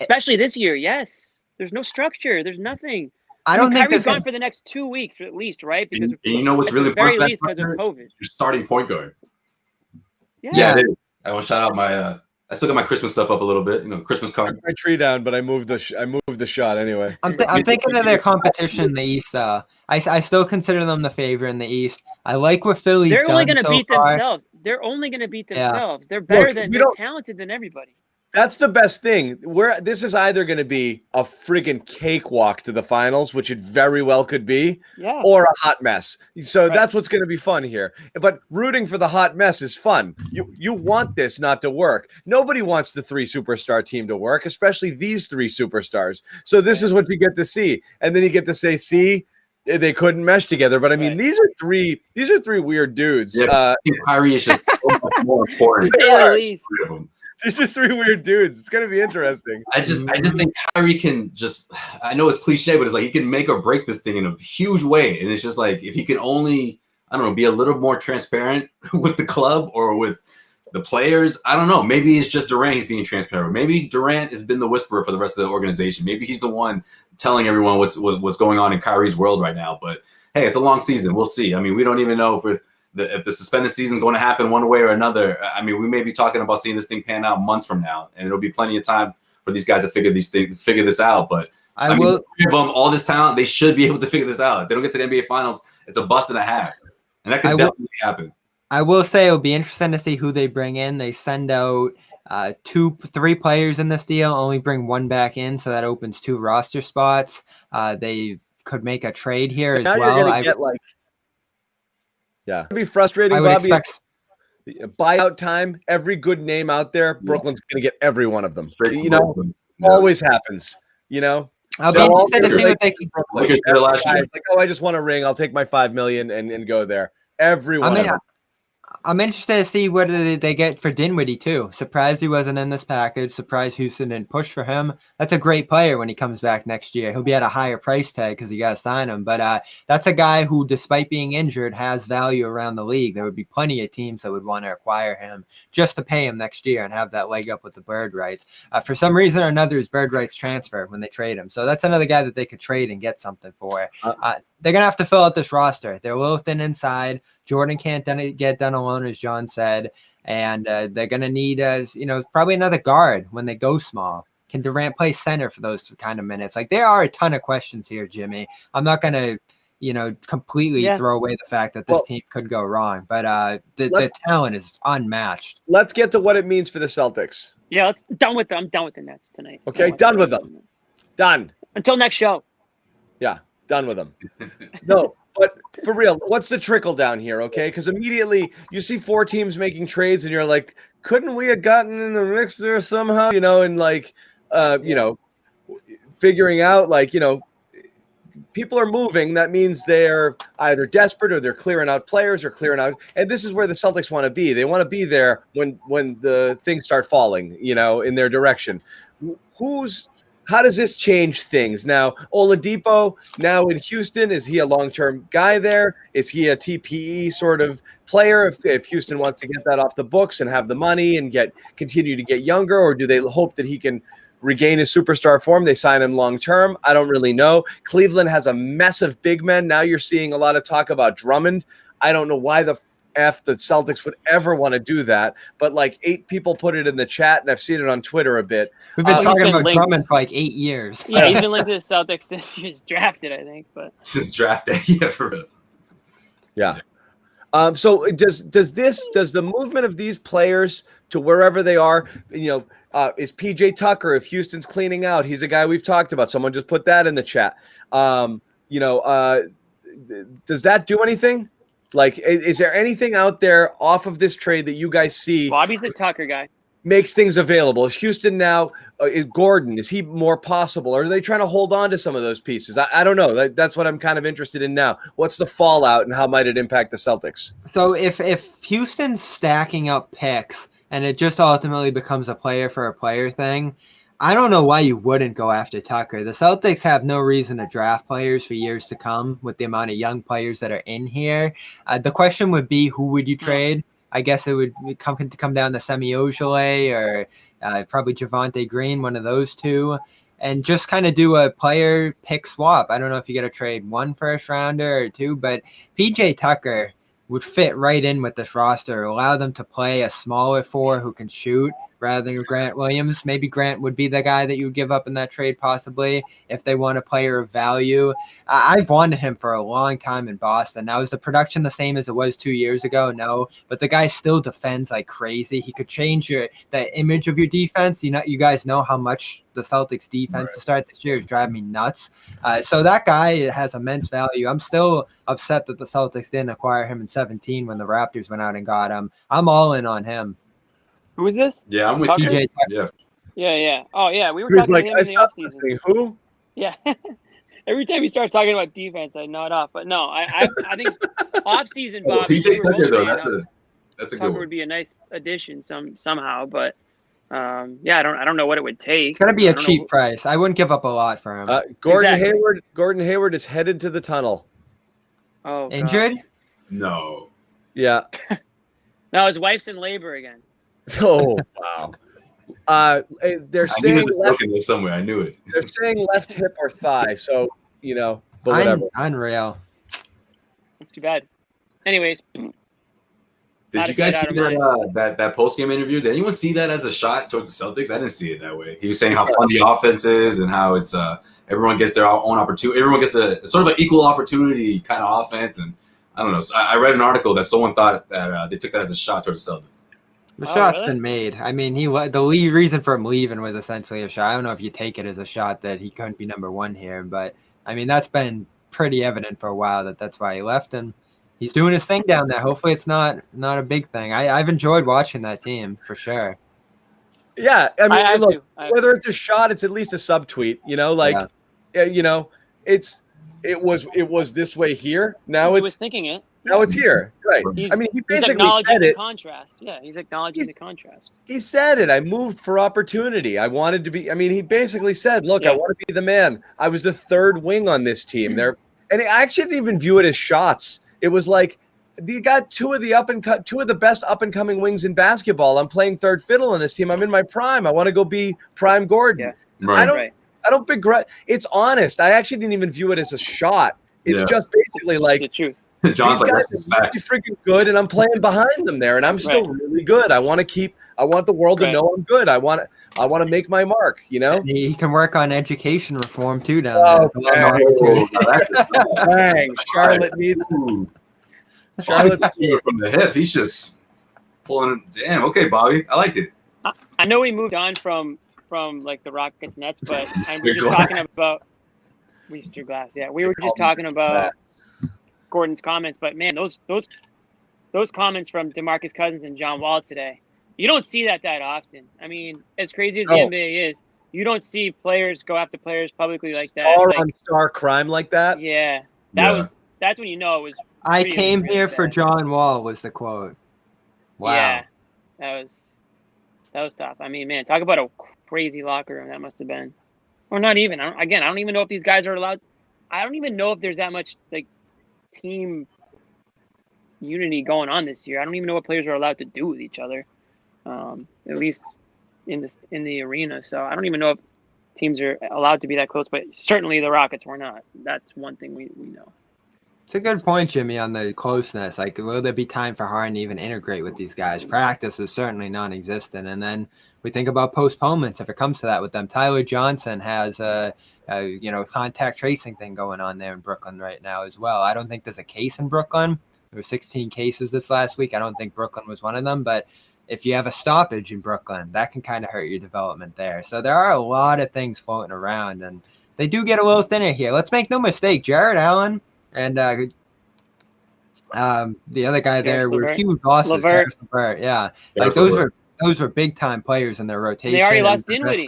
Especially this year, yes. There's no structure. There's nothing. I don't think Kyrie's this gone for the next 2 weeks at least, right? Because and you know what's at really the very important? least because of COVID. Your starting point guard. Yeah. It is. I want to shout out my. I still got my Christmas stuff up a little bit. Christmas card. My tree down, but I moved the shot anyway. I'm thinking of their competition in the East. I still consider them the favorite in the East. I like what Philly's They're only done going to so beat far. themselves. They're only going to beat Yeah. themselves. They're better Look, they're talented than everybody. That's the best thing. This is either going to be a friggin' cakewalk to the finals, which it very well could be, or a hot mess. So that's what's going to be fun here. But rooting for the hot mess is fun. You want this not to work. Nobody wants the 3 superstar team to work, especially these 3 superstars. So this is what you get to see, and then you get to say, "See, they couldn't mesh together." But I mean, these are three weird dudes. Yeah, Kyrie is just so much more important. To say the least. These are 3 weird dudes. It's gonna be interesting. I just think Kyrie can just. I know it's cliche, but it's like he can make or break this thing in a huge way, and it's just like if he can only, I don't know, be a little more transparent with the club or with the players. I don't know. Maybe it's just Durant he's being transparent. Maybe Durant has been the whisperer for the rest of the organization. Maybe he's the one telling everyone what's going on in Kyrie's world right now. But hey, it's a long season. We'll see. I mean, we don't even know if the suspended season is going to happen one way or another. I mean, we may be talking about seeing this thing pan out months from now, and it'll be plenty of time for these guys to figure this out. But I mean, the 3 of them, all this talent, they should be able to figure this out. If they don't get to the NBA Finals, it's a bust and a half, and that could definitely happen. I will say it'll be interesting to see who they bring in. They send out 3 players in this deal, only bring 1 back in, so that opens 2 roster spots. They could make a trade here as well. It'd be frustrating, I would Bobby. expect Buyout time, every good name out there, Brooklyn's going to get every one of them. Straight You know, always happens. You know, I'll be interested to see what they can. Look at their last year. Like, oh, I just want a ring. I'll take my $5 million and go there. Every one of them. I'm interested to see what they get for Dinwiddie too. Surprised he wasn't in this package. Surprised Houston didn't push for him. That's a great player when he comes back next year. He'll be at a higher price tag because you got to sign him. But that's a guy who, despite being injured, has value around the league. There would be plenty of teams that would want to acquire him just to pay him next year and have that leg up with the bird rights. For some reason or another, his bird rights transfer when they trade him. So that's another guy that they could trade and get something for. They're going to have to fill out this roster. They're a little thin inside. Jordan can't get done alone, as John said. And they're going to need, probably another guard when they go small. Can Durant play center for those kind of minutes? Like, there are a ton of questions here, Jimmy. I'm not going to, completely throw away the fact that this team could go wrong. But the talent is unmatched. Let's get to what it means for the Celtics. Yeah, I'm done with the Nets tonight. Okay, done with them. Done. Until next show. Yeah, done with them. No. But for real, what's the trickle down here, okay? Because immediately you see 4 teams making trades, and you're like, couldn't we have gotten in the mix there somehow? Figuring out, people are moving. That means they're either desperate or they're clearing out players or clearing out. And this is where the Celtics want to be. They want to be there when the things start falling, in their direction. How does this change things? Now, Oladipo, now in Houston, is he a long-term guy there? Is he a TPE sort of player if Houston wants to get that off the books and have the money and continue to get younger? Or do they hope that he can regain his superstar form? They sign him long-term. I don't really know. Cleveland has a mess of big men. Now you're seeing a lot of talk about Drummond. I don't know why the Celtics would ever want to do that, but 8 people put it in the chat, and I've seen it on Twitter a bit. We've been talking about Drummond for 8 years. Yeah, he's been linked to the Celtics since he was drafted, I think. But since drafted, yeah, for real. Yeah. So does the movement of these players to wherever they are, is PJ Tucker, if Houston's cleaning out, he's a guy we've talked about. Someone just put that in the chat. Does that do anything? Is there anything out there off of this trade that you guys see? Bobby's a Tucker guy. Makes things available. Is Houston now? Is Gordon? Is he more possible? Or are they trying to hold on to some of those pieces? I don't know. That's what I'm kind of interested in now. What's the fallout and how might it impact the Celtics? So if Houston's stacking up picks and it just ultimately becomes a player for a player thing, I don't know why you wouldn't go after Tucker. The Celtics have no reason to draft players for years to come with the amount of young players that are in here. The question would be, who would you trade? I guess it would come down to Semi Ojeleye or probably Javonte Green, one of those two. and just kind of do a player pick swap. I don't know if you get to trade 1 first rounder or 2, but PJ Tucker would fit right in with this roster, allow them to play a smaller 4 who can shoot rather than Grant Williams. Maybe Grant would be the guy that you would give up in that trade possibly if they want a player of value. I've wanted him for a long time in Boston. Now, is the production the same as it was 2 years ago? No, but the guy still defends like crazy. He could change the image of your defense. You guys know how much the Celtics defense to start this year is driving me nuts. So that guy has immense value. I'm still upset that the Celtics didn't acquire him in 2017 when the Raptors went out and got him. I'm all in on him. Who is this? Yeah, I'm with PJ Tucker. Yeah. Oh, yeah. We were talking to him in the offseason. Who? Yeah. Every time he starts talking about defense, I nod off. But no, I think offseason, Bobby. PJ Tucker, though, that's a good Tucker one. would be a nice addition somehow. But, I don't know what it would take. It's going to be a cheap price. I wouldn't give up a lot for him. Gordon Hayward is headed to the tunnel. Oh, injured? God. No. Yeah. No, his wife's in labor again. Oh, wow. They're saying somewhere. I knew it. They're saying left hip or thigh. So, but whatever. Unreal. That's too bad. Anyways. Did you guys see that post-game interview? Did anyone see that as a shot towards the Celtics? I didn't see it that way. He was saying how fun the offense is and how it's everyone gets their own opportunity. Everyone gets it's sort of an equal opportunity kind of offense. And I don't know. So I read an article that someone thought that they took that as a shot towards the Celtics. The shot's been made. I mean, the reason for him leaving was essentially a shot. I don't know if you take it as a shot that he couldn't be number 1 here, but I mean, that's been pretty evident for a while that's why he left, and he's doing his thing down there. Hopefully it's not a big thing. I've enjoyed watching that team for sure. Yeah. I mean, look, whether it's a shot, it's at least a subtweet, it was this way here. Now he was thinking it. Now it's here. Right. He basically said it. Contrast. Yeah, he's acknowledging the contrast. He said it. I moved for opportunity. I wanted to be. He basically said, "Look, I want to be the man. I was the 3rd wing on this team." And I actually didn't even view it as shots. It was like you got two of the best up and coming wings in basketball. I'm playing 3rd fiddle on this team. I'm in my prime. I want to go be prime Gordon. Yeah. Right. I don't begrudge. It's honest. I actually didn't even view it as a shot. It's just basically like the truth. John's these guys are really freaking good, and I'm playing behind them there, and I'm still really good. I want the world to know I'm good. I want to make my mark. He can work on education reform too down there. Dang, Charlotte needs. Charlotte's from the hip. He's just pulling. Damn. Okay, Bobby. I like it. I know we moved on from like the Rockets Nets, but we were just talking about Easter Glass. Yeah, we were just talking about Gordon's comments, but man, those comments from DeMarcus Cousins and John Wall today, you don't see that often. I mean, as crazy as the NBA is, you don't see players go after players publicly like that. On star crime like that. Yeah, that's when you know it was. I came here for John Wall was the quote. Wow. Yeah, that was tough. I mean, man, talk about a crazy locker room that must have been, or not even. I don't even know if these guys are allowed. I don't even know if there's that much team unity going on this year. I don't even know what players are allowed to do with each other, at least in the arena. So I don't even know if teams are allowed to be that close, but certainly the Rockets were not. That's one thing we know. It's a good point, Jimmy, on the closeness. Will there be time for Harden to even integrate with these guys? Practice is certainly non-existent. And then we think about postponements if it comes to that with them. Tyler Johnson has a contact tracing thing going on there in Brooklyn right now as well. I don't think there's a case in Brooklyn. There were 16 cases this last week. I don't think Brooklyn was one of them. But if you have a stoppage in Brooklyn, that can kind of hurt your development there. So there are a lot of things floating around, and they do get a little thinner here. Let's make no mistake, Jared Allen and the other guy there were huge losses. LeVert, yeah. Those were big time players in their rotation. They already lost Dinwiddie.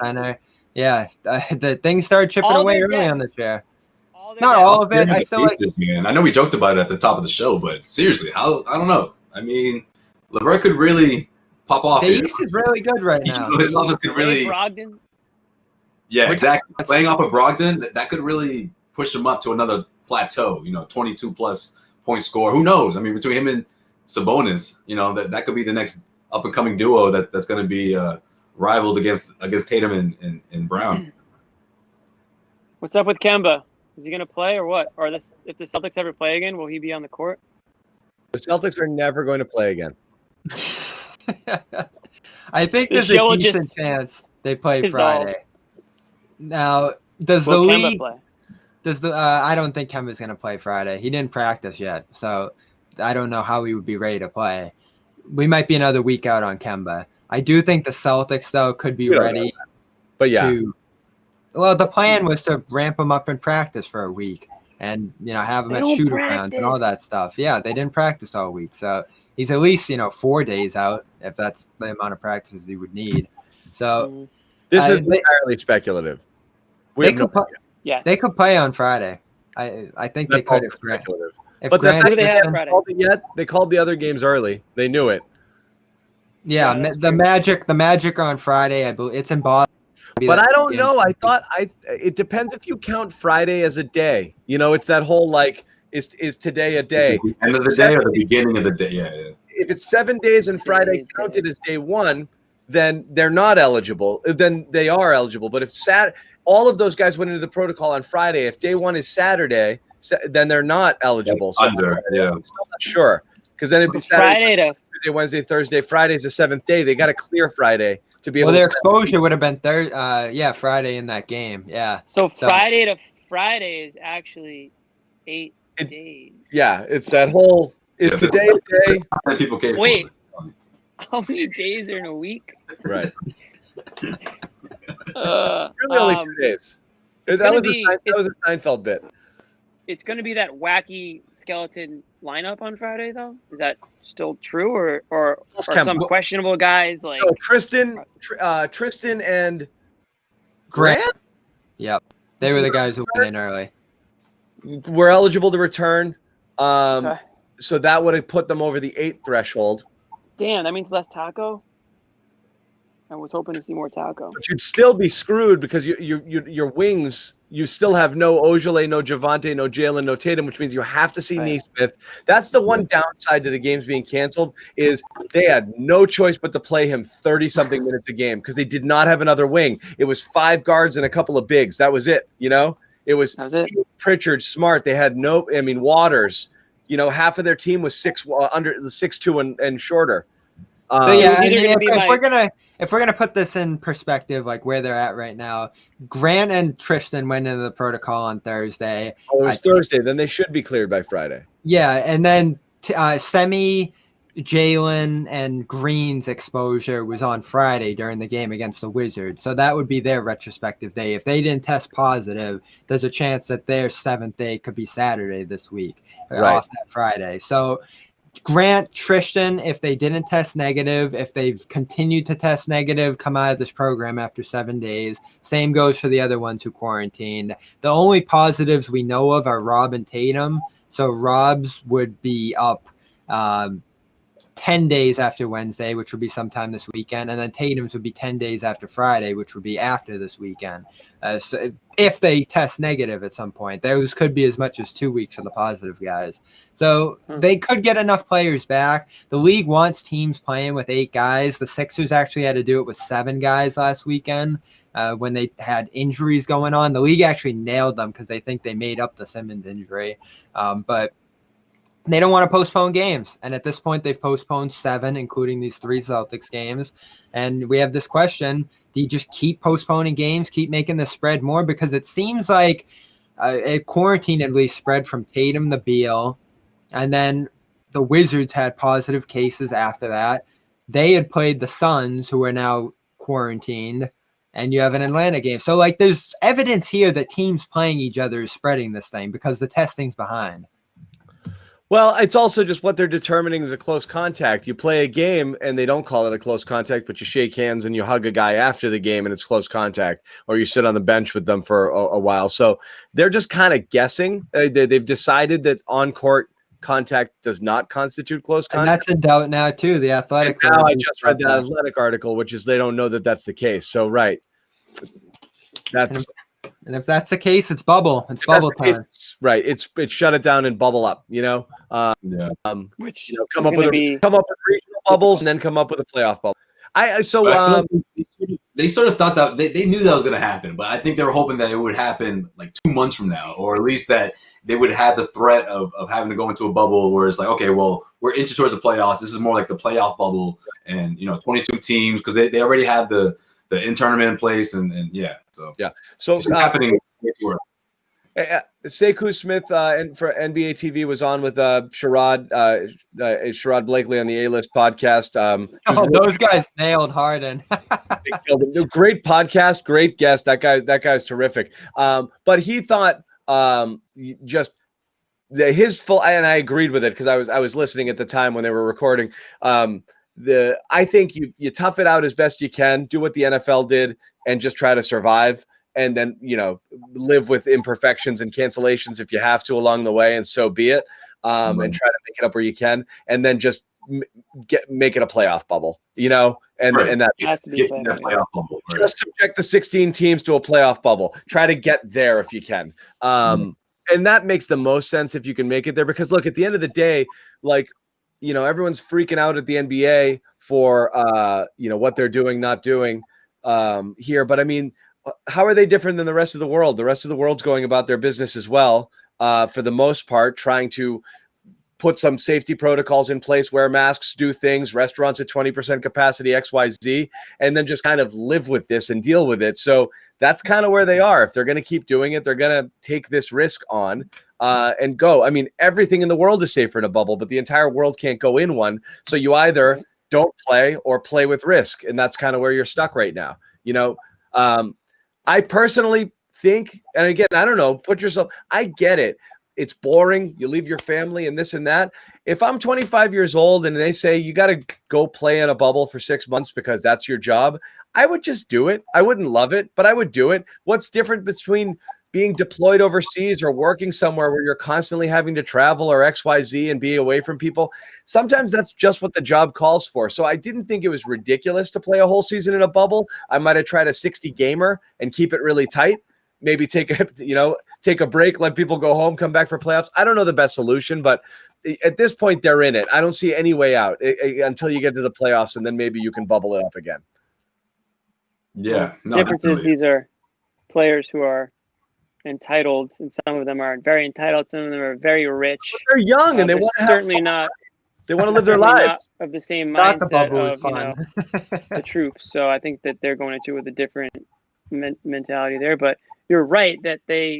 Yeah, the things started chipping away early on the chair. Not all of it. I feel like, man. I know we joked about it at the top of the show, but seriously, I don't know. I mean, LeVert could really pop off. The East is really good right now. His offense could really. Brogdon. Yeah, exactly. Playing off of Brogdon, that could really push him up to another plateau. 22 plus point score. Who knows? I mean, between him and Sabonis, that could be the next up and coming duo that's going to be rivaled against Tatum and Brown. What's up with Kemba? Is he going to play or what? Or if the Celtics ever play again, will he be on the court? The Celtics are never going to play again. I think there's a decent chance they play Friday. Now, does the league play? I don't think Kemba's going to play Friday. He didn't practice yet, so I don't know how he would be ready to play. We might be another week out on Kemba. I do think the Celtics, though, could be ready. But yeah. Well, the plan was to ramp him up in practice for a week and, have him at shoot-arounds and all that stuff. Yeah, they didn't practice all week. So he's at least, 4 days out if that's the amount of practices he would need. So this is entirely speculative. They could play on Friday. I think they could. Speculative. But they haven't called it yet. They called the other games early. They knew it. Yeah, the Magic are on Friday. I believe it's in Boston. But I don't know. I thought it depends if you count Friday as a day. It's that whole is today a day? End of the day or the beginning of the day? Yeah. If it's 7 days and Friday counted as day one, then they're not eligible. Then they are eligible. But if all of those guys went into the protocol on Friday. If day one is Saturday, then they're not eligible. So I'm still not sure because then it'd be Saturday, Tuesday, Wednesday, Thursday. Friday's the 7th day. They got to clear Friday to be able. Well, their exposure would have been Friday in that game. Yeah. So Friday to Friday is actually 8 days. Yeah, it's that whole. Is today a day? People came. Wait, how many days are in a week? Right. Really only 2 days. That was a Seinfeld bit. It's going to be that wacky skeleton lineup on Friday, though. Is that still true, or some questionable guys like Tristan and Grant? Yep, they were the guys who went in early. Were eligible to return. So that would have put them over the 8 threshold. Damn, that means less Taco. I was hoping to see more Taco. But you'd still be screwed because your wings, you still have no Ojale, no Javante, no Jaylen, no Tatum, which means you have to see Nesmith. That's the one downside to the games being canceled is they had no choice but to play him 30-something minutes a game because they did not have another wing. It was 5 guards and a couple of bigs. That was it, It was Pritchard, Smart. They had Waters. Half of their team was under the 6'2" and shorter. If we're gonna put this in perspective, like where they're at right now, Grant and Tristan went into the protocol on Thursday. Oh, it was Thursday. Then they should be cleared by Friday. Yeah, and then Semi, Jaylen, and Green's exposure was on Friday during the game against the Wizards. So that would be their retrospective day. If they didn't test positive, there's a chance that their 7th day could be Saturday this week, off that Friday. So Grant, Tristan, if they didn't test negative, if they've continued to test negative, come out of this program after 7 days. Same goes for the other ones who quarantined. The only positives we know of are Rob and Tatum. So Rob's would be up 10 days after Wednesday, which would be sometime this weekend. And then Tatum's would be 10 days after Friday, which would be after this weekend. So if they test negative at some point, those could be as much as 2 weeks for the positive guys. So they could get enough players back. The league wants teams playing with 8 guys. The Sixers actually had to do it with 7 guys last weekend when they had injuries going on. The league actually nailed them because they think they made up the Simmons injury. But they don't want to postpone games. And at this point, they've postponed 7, including these 3 Celtics games. And we have this question, do you just keep postponing games, keep making the spread more? Because it seems like a quarantine at least spread from Tatum to Beal. And then the Wizards had positive cases after that. They had played the Suns, who are now quarantined. And you have an Atlanta game. So, there's evidence here that teams playing each other is spreading this thing because the testing's behind. Well, it's also just what they're determining is a close contact. You play a game and they don't call it a close contact, but you shake hands and you hug a guy after the game and it's close contact, or you sit on the bench with them for a while. So they're just kind of guessing. They've decided that on-court contact does not constitute close contact. And that's in doubt now, too. The Athletic. And now I just read the Athletic article, which is they don't know that that's the case. So, right. And if that's the case, it's bubble. It's bubble time. Right. It's shut it down and bubble up, Which come up with regional bubbles and then come up with a playoff bubble. They sort of thought that they knew that was going to happen, but I think they were hoping that it would happen like 2 months from now, or at least that they would have the threat of having to go into a bubble where it's like, okay, well, we're inching towards the playoffs. This is more like the playoff bubble, and 22 teams, because they already have the in-tournament in place, and so it's happening. Sekou Smith and for NBA TV was on with Sherrod Blakely on the A-List podcast. Those guys nailed Harden. Great podcast, great guest. That guy's terrific. But he thought his full, and I agreed with it because I was listening at the time when they were recording. I think you tough it out as best you can, do what the NFL did, and just try to survive. And then, live with imperfections and cancellations if you have to along the way, and so be it. And try to make it up where you can, and then just make it a playoff bubble, and that has to be that playoff bubble. Right. Just subject the 16 teams to a playoff bubble. Try to get there if you can. And that makes the most sense if you can make it there, because look, at the end of the day, everyone's freaking out at the NBA for what they're doing, not doing here. But I mean, how are they different than the rest of the world? The rest of the world's going about their business as well, for the most part, trying to put some safety protocols in place, wear masks, do things, restaurants at 20% capacity, XYZ, and then just kind of live with this and deal with it. So that's kind of where they are. If they're going to keep doing it, they're going to take this risk on and go. I mean, everything in the world is safer in a bubble, but the entire world can't go in one. So you either don't play or play with risk, and that's kind of where you're stuck right now. I personally think, and again, I don't know, I get it. It's boring. You leave your family and this and that. If I'm 25 years old and they say you got to go play in a bubble for 6 months because that's your job, I would just do it. I wouldn't love it, but I would do it. What's different between being deployed overseas or working somewhere where you're constantly having to travel or XYZ and be away from people? Sometimes that's just what the job calls for. So I didn't think it was ridiculous to play a whole season in a bubble. I might have tried a 60 gamer and keep it really tight. Maybe take a break, let people go home, come back for playoffs. I don't know the best solution, but at this point they're in it. I don't see any way out until you get to the playoffs, and then maybe you can bubble it up again. Yeah. The difference is these are players who are entitled, and some of them are very entitled. Some of them are very rich. But they're young and they want to certainly not. They want to live their lives. Of the same mindset of the troops. So I think that they're going into with a different mentality there. But you're right that there's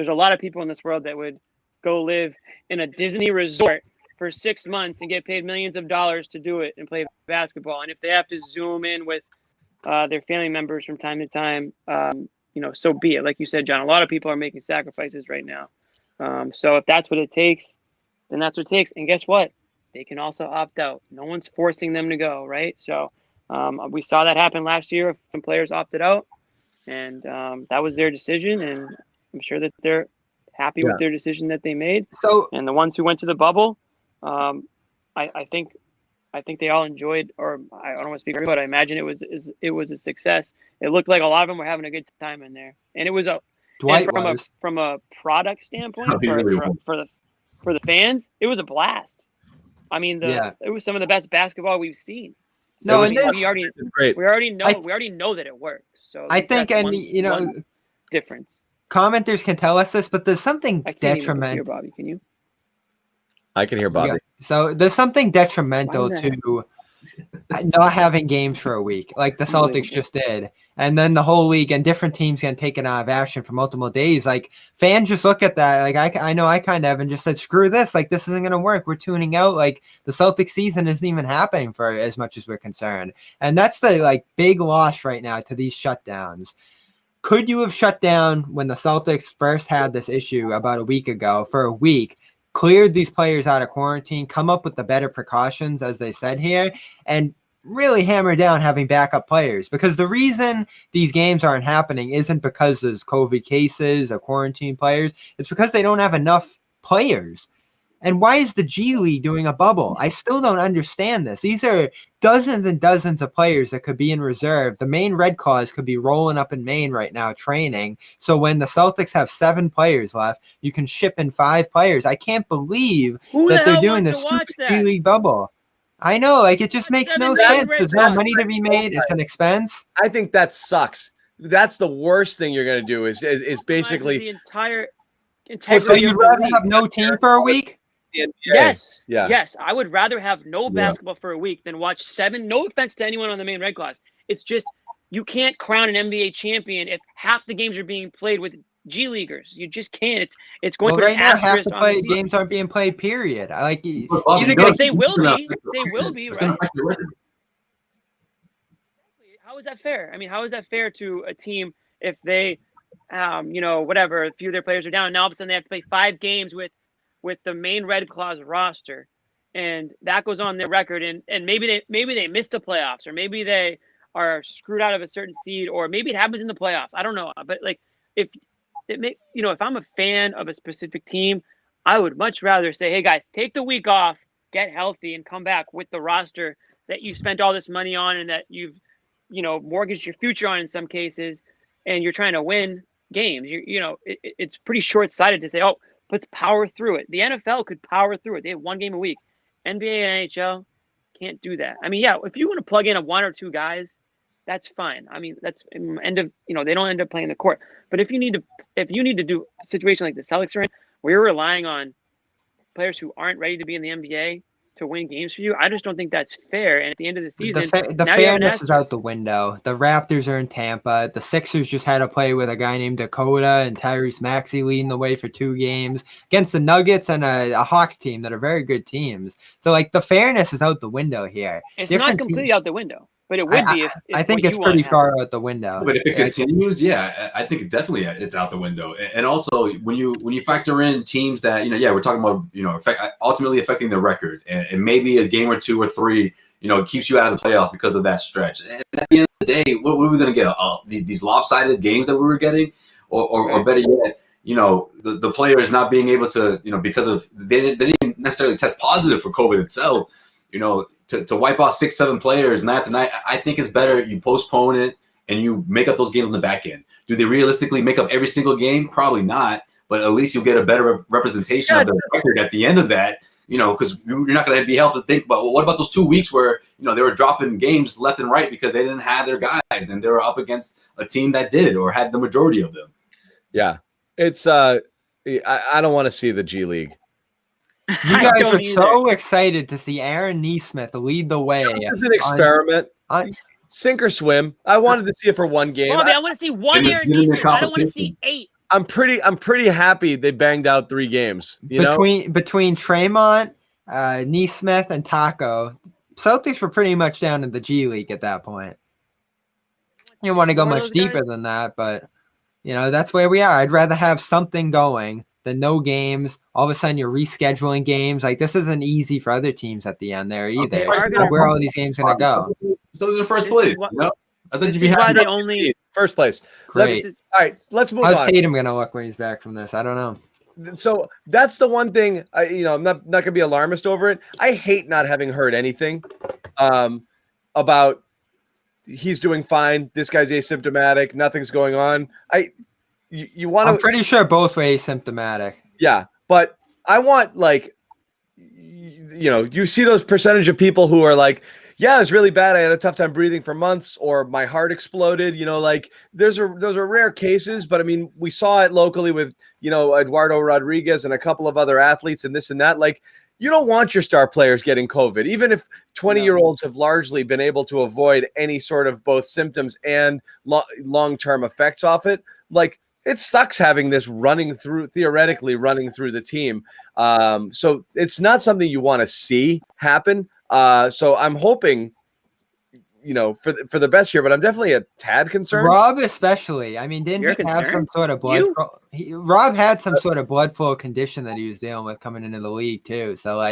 a lot of people in this world that would go live in a Disney resort for 6 months and get paid millions of dollars to do it and play basketball. And if they have to Zoom in with their family members from time to time, so be it. Like you said, John, a lot of people are making sacrifices right now. So if that's what it takes, then that's what it takes. And guess what? They can also opt out. No one's forcing them to go, right? So we saw that happen last year. Some players opted out, and that was their decision. And I'm sure that they're happy with their decision that they made. So, and the ones who went to the bubble, I think they all enjoyed, or I don't want to speak for everybody, but I imagine it was a success. It looked like a lot of them were having a good time in there, and it was from a product standpoint for the fans, it was a blast. I mean, it was some of the best basketball we've seen. So we already know that it works. So I think, one difference. Commenters can tell us this, but there's something detrimental. Hear Bobby, can you? I can hear Bobby. Yeah. So there's something detrimental to not having games for a week, like the Celtics just did, and then the whole league and different teams getting taken out of action for multiple days. Like, fans just look at that. Like, I know I kind of and just said, screw this. Like, this isn't going to work. We're tuning out. Like, the Celtics season isn't even happening for as much as we're concerned. And that's the big loss right now to these shutdowns. Could you have shut down when the Celtics first had this issue about a week ago for a week, cleared these players out of quarantine, come up with the better precautions, as they said here, and really hammer down having backup players? Because the reason these games aren't happening isn't because there's COVID cases or quarantine players. It's because they don't have enough players. And why is the G League doing a bubble? I still don't understand this. These are dozens and dozens of players that could be in reserve. The Maine Red Claws could be rolling up in Maine right now training. So when the Celtics have 7 players left, you can ship in 5 players. I can't believe that they're doing this stupid G League bubble. I know, like it just makes no sense. There's no money to be made. It's an expense. I think that sucks. That's the worst thing you're going to do is basically the entire integrity. So you'd rather have no team for a week? Yes. Yeah. Yes. I would rather have no basketball for a week than watch 7. No offense to anyone on the main red class. It's just you can't crown an NBA champion if half the games are being played with G Leaguers. You just can't. It's going to right now. Half the games aren't being played. Period. I like they will be. They will be, right? How is that fair? I mean, how is that fair to a team if they, whatever, a few of their players are down, and now all of a sudden they have to play 5 games with the main Red Claws roster, and that goes on their record, and maybe they missed the playoffs, or maybe they are screwed out of a certain seed, or maybe it happens in the playoffs. I don't know, but like if I'm a fan of a specific team, I would much rather say, hey guys, take the week off, get healthy, and come back with the roster that you spent all this money on and that you've mortgaged your future on in some cases, and you're trying to win games. It's pretty short-sighted to say, oh, let's power through it. The NFL could power through it. They have 1 game a week. NBA and NHL can't do that. I mean, yeah, if you want to plug in a 1 or 2 guys, that's fine. I mean, that's end of, they don't end up playing the court. But if you need to do a situation like the Celtics are in, where you're relying on players who aren't ready to be in the NBA to win games for you, I just don't think that's fair. And at the end of the season, the fairness is out the window. The Raptors are in Tampa. The Sixers just had to play with a guy named Dakota and Tyrese Maxey leading the way for 2 games against the Nuggets and a Hawks team that are very good teams. So like the fairness is out the window here. It's not completely out the window, but it would be. If I think it's pretty far out the window. But if it continues, I think definitely it's out the window. And also when you factor in teams that we're talking about ultimately affecting their record, and maybe a game or 2 or 3 it keeps you out of the playoffs because of that stretch. And at the end of the day, what were we going to get? These lopsided games that we were getting, or better yet, the players not being able to because of they didn't necessarily test positive for COVID itself. To wipe out 6-7 players night after night, I think it's better you postpone it and you make up those games on the back end. Do they realistically make up every single game? Probably not, but at least you'll get a better representation of the record at the end of that, because you're not going to be able to think about, well, what about those 2 weeks where, they were dropping games left and right because they didn't have their guys and they were up against a team that did or had the majority of them. Yeah. It's, I don't want to see the G League. You guys are so excited to see Aaron Nesmith lead the way. It's an experiment. Sink or swim. I wanted to see it for 1 game. I want to see 1 Aaron Nesmith. I don't want to see 8. I'm pretty happy they banged out 3 games. Between Tremont, Nesmith, and Taco, Celtics were pretty much down in the G League at that point. You don't want to go much deeper than that, but that's where we are. I'd rather have something going than no games. All of a sudden you're rescheduling games. Like this isn't easy for other teams at the end there either. Where are all these games going to go? So these are first place. I think you'd be happy. They only first place. Great. All right, let's move on. How's Tatum going to look when he's back from this? I don't know. So that's the one thing. I'm not going to be alarmist over it. I hate not having heard anything about he's doing fine. This guy's asymptomatic. Nothing's going on. You want to? I'm pretty sure both were asymptomatic. Yeah, but I want you see those percentage of people who are like, yeah, it's really bad. I had a tough time breathing for months, or my heart exploded. Those are rare cases, but I mean, we saw it locally with Eduardo Rodriguez and a couple of other athletes and this and that. Like, you don't want your star players getting COVID, even if 20-year-olds have largely been able to avoid any sort of both symptoms and long-term effects off it. Like, it sucks having this theoretically running through the team. So it's not something you want to see happen. So I'm hoping, for the best here, but I'm definitely a tad concerned. Rob especially. I mean, didn't he have some sort of blood? Rob had some sort of blood flow condition that he was dealing with coming into the league too. So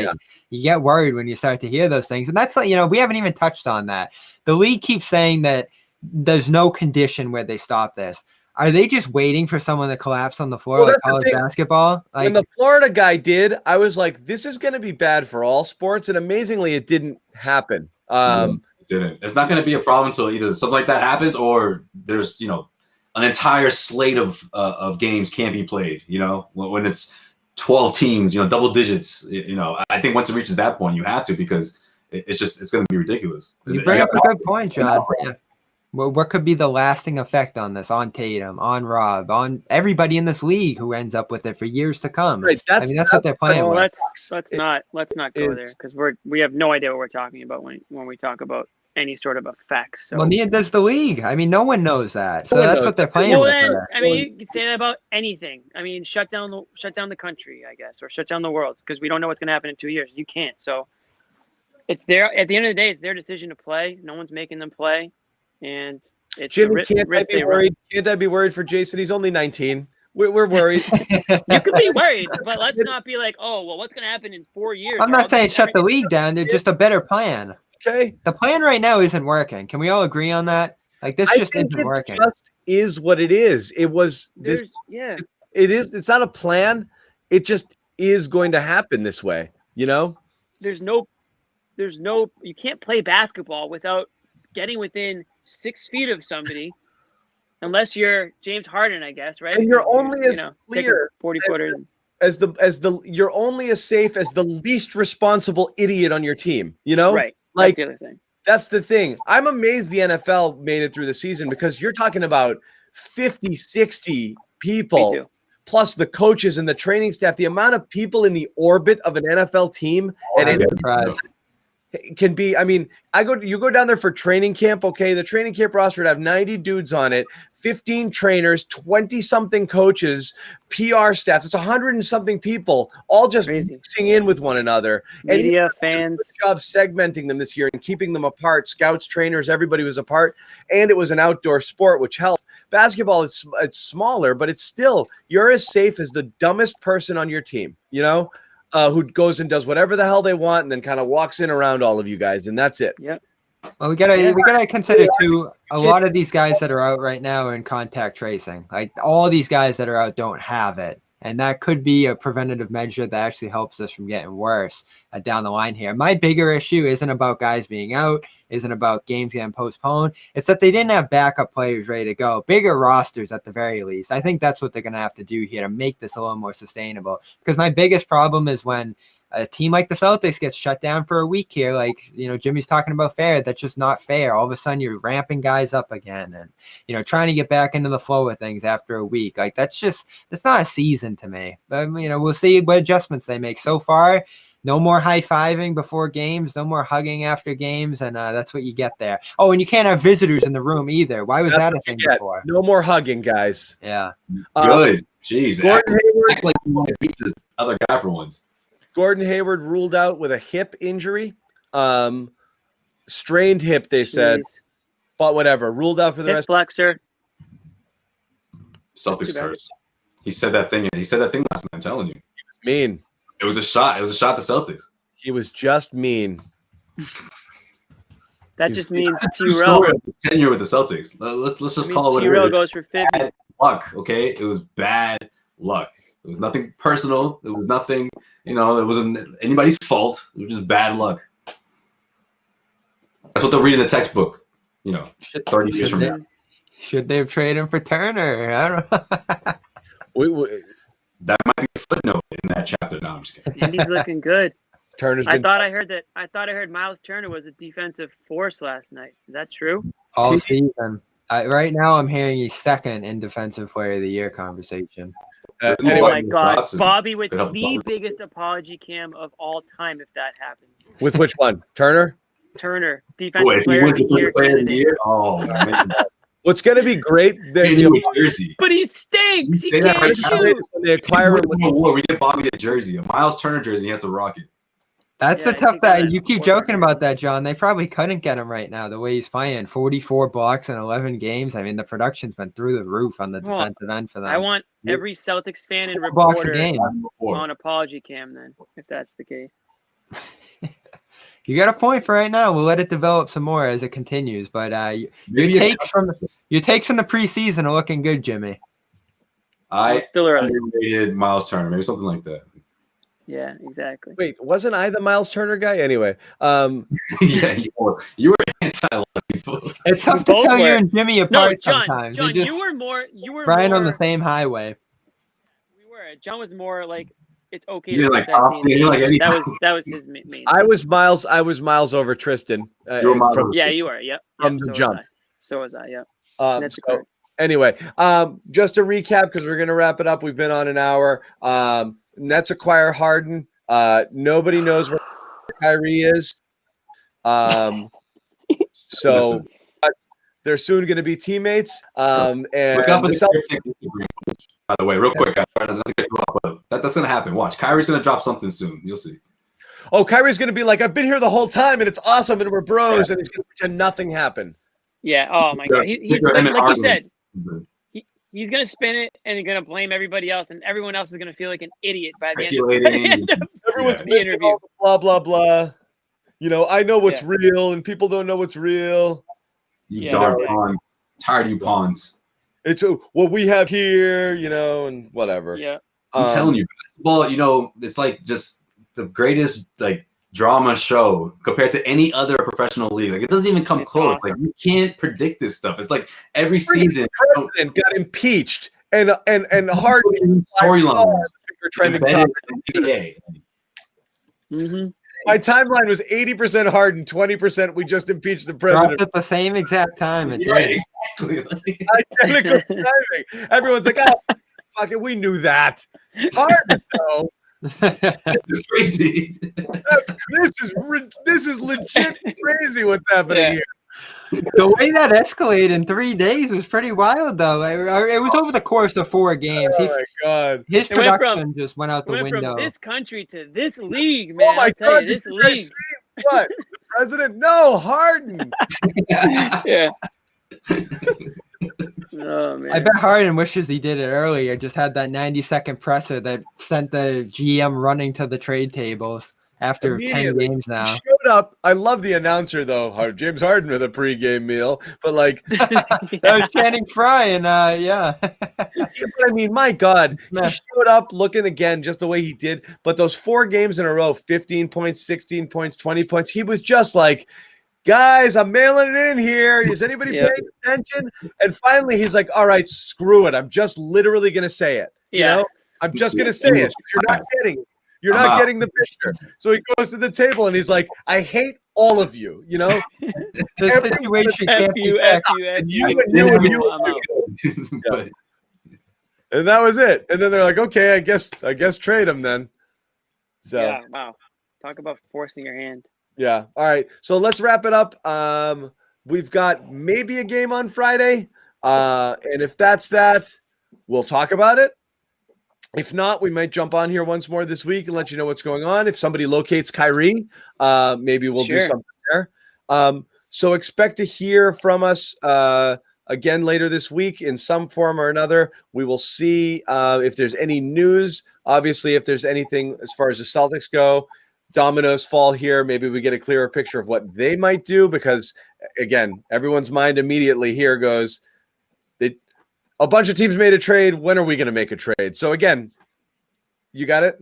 you get worried when you start to hear those things. And that's we haven't even touched on that. The league keeps saying that there's no condition where they stop this. Are they just waiting for someone to collapse on the floor like college basketball? When the Florida guy did, I was like, this is going to be bad for all sports. And amazingly, it didn't happen. It didn't. It's not going to be a problem until either something like that happens or there's, an entire slate of games can't be played, when it's 12 teams, double digits, I think once it reaches that point, you have to, because it's going to be ridiculous. You bring up a good point, John. Yeah. Well, what could be the lasting effect on this, on Tatum, on Rob, on everybody in this league who ends up with it for years to come? Right, that's what they're playing with. Let's not go there, because we have no idea what we're talking about when we talk about any sort of effects. So. Well, neither does the league. I mean, no one knows that. So that's what they're playing with. I mean, you can say that about anything. I mean, shut down the country, I guess, or shut down the world, because we don't know what's going to happen in 2 years. You can't. So it's their, at the end of the day, it's their decision to play. No one's making them play. And it's Jimmy, can't I be worried for Jayson? He's only 19. We're worried. You could be worried, but let's not be like, oh, well, what's going to happen in 4 years? I'm not saying shut the league down. They're just a better plan. Okay. The plan right now isn't working. Can we all agree on that? Like, this just isn't working. It just is what it is. It was this. Yeah. It is. It's not a plan. It just is going to happen this way. You know. There's no. You can't play basketball without getting within 6 feet of somebody, unless you're James Harden, I guess, right? And you're only as clear 40-footer you're only as safe as the least responsible idiot on your team. You know, right? Like, that's the other thing. That's the thing. I'm amazed the NFL made it through the season, because you're talking about 50, 60 people plus the coaches and the training staff. The amount of people in the orbit of an NFL team can be, I mean, you go down there for training camp. Okay. The training camp roster would have 90 dudes on it, 15 trainers, 20 something coaches, PR staff. It's 100 and something people all just mixing in with one another. Media, fans. Good job segmenting them this year and keeping them apart. Scouts, trainers, everybody was apart. And it was an outdoor sport, which helped. Basketball, it's smaller, but it's still, you're as safe as the dumbest person on your team, you know? Who goes and does whatever the hell they want and then kind of walks in around all of you guys, and that's it. Yeah. Well, we gotta consider too, a lot of these guys that are out right now are in contact tracing. Like, all these guys that are out don't have it. And that could be a preventative measure that actually helps us from getting worse down the line here. My bigger issue isn't about guys being out, isn't about games getting postponed. It's that they didn't have backup players ready to go. Bigger rosters at the very least. I think that's what they're going to have to do here to make this a little more sustainable. Because my biggest problem is when a team like the Celtics gets shut down for a week here, like, you know, Jimmy's talking about fair. That's just not fair. All of a sudden you're ramping guys up again and, you know, trying to get back into the flow of things after a week. Like, that's not a season to me. But, you know, we'll see what adjustments they make. So far, no more high-fiving before games, no more hugging after games, and that's what you get there. Oh, and you can't have visitors in the room either. Why was that a thing before? No more hugging, guys. Yeah. Good. Jeez. Act like you want to beat the other guy for once. Gordon Hayward ruled out with a hip injury, strained hip, they said, but whatever, ruled out for the hip rest. Flexor. Celtics curse. He said that thing last night. I'm telling you, he was mean. It was a shot. It was a shot at the Celtics. He was just mean. That just means T-Row. Tenure with the Celtics. Let's just call it what it is. T-Row goes for 50. Bad luck. Okay, it was bad luck. It was nothing personal. It was nothing, you know, it wasn't anybody's fault. It was just bad luck. That's what they'll read in the textbook, you know, 30 years from now. Should they have traded him for Turner? I don't know. That might be a footnote in that chapter. No, I'm just kidding. Indy's looking good. I thought I heard Miles Turner was a defensive force last night. Is that true? All season. Right now, I'm hearing he's second in Defensive Player of the Year conversation. Oh my God, Bobby with the biggest apology cam of all time if that happens. With which one? Turner, Defensive Player of the Year. Oh, man. What's going to be great? Jersey. But he stinks. He can't shoot. They acquire him. We get Bobby a jersey, a Miles Turner jersey. He has to rock it. That's the tough that you keep joking about that, John. They probably couldn't get him right now the way he's playing. 44 blocks in 11 games. I mean, the production's been through the roof on the defensive end for them. I want every Celtics fan and reporter on apology cam then, if that's the case. You got a point for right now. We'll let it develop some more as it continues. But your takes from the preseason are looking good, Jimmy. I still early. Underrated Miles Turner, maybe something like that. Yeah, exactly. Wait, wasn't I the Miles Turner guy? Anyway. Yeah, you were anti a lot of people. It's tough to tell you and Jimmy apart sometimes. John, you were riding on the same highway. We were. John was more like it's okay You're to like push that Thompson, team. you're like That was his main. I was miles over Tristan. You were miles over. Yeah, you were. Yep. From the jump. So was I. Yep. So anyway, just to recap, because we're gonna wrap it up. We've been on an hour. Nets acquire Harden. Nobody knows where Kyrie is. So they're soon going to be teammates. And look up the Celtics. By the way, real quick, that's going to happen. Watch, Kyrie's going to drop something soon. You'll see. Oh, Kyrie's going to be like, I've been here the whole time, and it's awesome, and we're bros, and he's going to pretend nothing happened. Yeah. Oh my God. He's like you said. He's going to spin it, and he's going to blame everybody else, and everyone else is going to feel like an idiot by the end of everyone's the interview. Blah, blah, blah. You know, I know what's real, and people don't know what's real. You dark pawns. Tired of you pawns. It's what we have here, you know, and whatever. Yeah. I'm telling you, basketball, you know, it's like just the greatest like drama show compared to any other professional league. Like it doesn't even come close. Awesome. Like you can't predict this stuff. It's like every season president got impeached and Harden storylines trending topic. Mm-hmm. My timeline was 80% Harden, 20% we just impeached the president. Dropped at the same exact time. Right, exactly. Identical timing. Everyone's like, oh, fuck it, we knew that. Harden, though. This is crazy. This is legit crazy what's happening here. The way that escalated in 3 days was pretty wild, though. It was over the course of 4 games. Oh my God! His production just went out the window. From this country to this league, man. Oh my God! This league. What? The president? No, Harden. Yeah. Oh man! I bet Harden wishes he did it earlier. Just had that 90-second presser that sent the GM running to the trade tables. After 10 games now. He showed up. I love the announcer, though. James Harden with a pregame meal. But, like. That was Channing Frye. And, yeah. But, I mean, my God. He showed up looking again just the way he did. But those 4 games in a row, 15 points, 16 points, 20 points, he was just like, guys, I'm mailing it in here. Is anybody paying attention? And finally, he's like, all right, screw it. I'm just literally going to say it. You know? I'm just going to say it. You're not getting it. You're not getting the picture. So he goes to the table and he's like, I hate all of you, you know? The situation can't be And that was it. And then they're like, okay, I guess trade him then. So yeah, wow. Talk about forcing your hand. Yeah. All right. So let's wrap it up. We've got maybe a game on Friday. And if that's that, we'll talk about it. If not, we might jump on here once more this week and let you know what's going on. If somebody locates Kyrie, maybe we'll do something there. So expect to hear from us again later this week in some form or another. We will see if there's any news. Obviously, if there's anything as far as the Celtics go, dominoes fall here. Maybe we get a clearer picture of what they might do because, again, everyone's mind immediately here goes, a bunch of teams made a trade. When are we going to make a trade? So, again, you got it?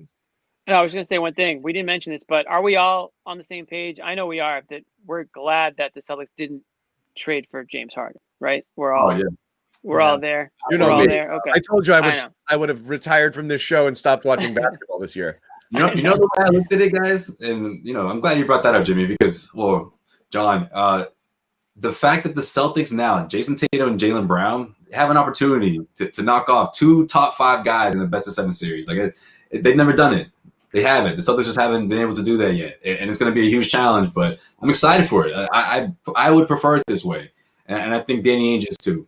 No, I was going to say one thing. We didn't mention this, but are we all on the same page? I know we are. That we're glad that the Celtics didn't trade for James Harden, right? We're all all there. You know all me. there. Okay. I told you I would have retired from this show and stopped watching basketball this year. You know the way I looked at it, guys? And, I'm glad you brought that up, Jimmy, because, John, the fact that the Celtics now, Jayson Tatum and Jaylen Brown, have an opportunity to knock off 2 top 5 guys in the best-of-7 series. Like they've never done it. They haven't. The Celtics just haven't been able to do that yet, and it's going to be a huge challenge. But I'm excited for it. I would prefer it this way, and I think Danny Ainge is too.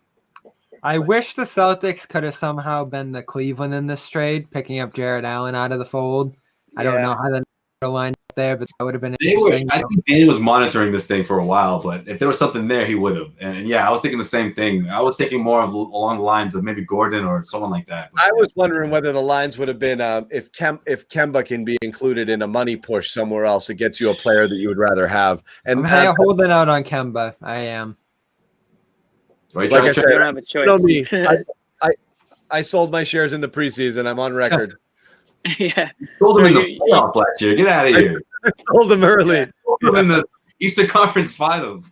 I wish the Celtics could have somehow been the Cleveland in this trade, picking up Jared Allen out of the fold. I don't know how the line up there, but that would have been interesting. I think Danny was monitoring this thing for a while, but if there was something there, he would have. And yeah, I was thinking the same thing. I was thinking more of along the lines of maybe Gordon or someone like that. But, I was wondering whether the lines would have been if Kemba can be included in a money push somewhere else, it gets you a player that you would rather have. And I'm holding out on Kemba. I am. Right, like I said, you don't have a choice. Me, I sold my shares in the preseason. I'm on record. Yeah. Sold them in the playoffs last year. Get out of here. I sold them early. Sold them in the Eastern Conference Finals.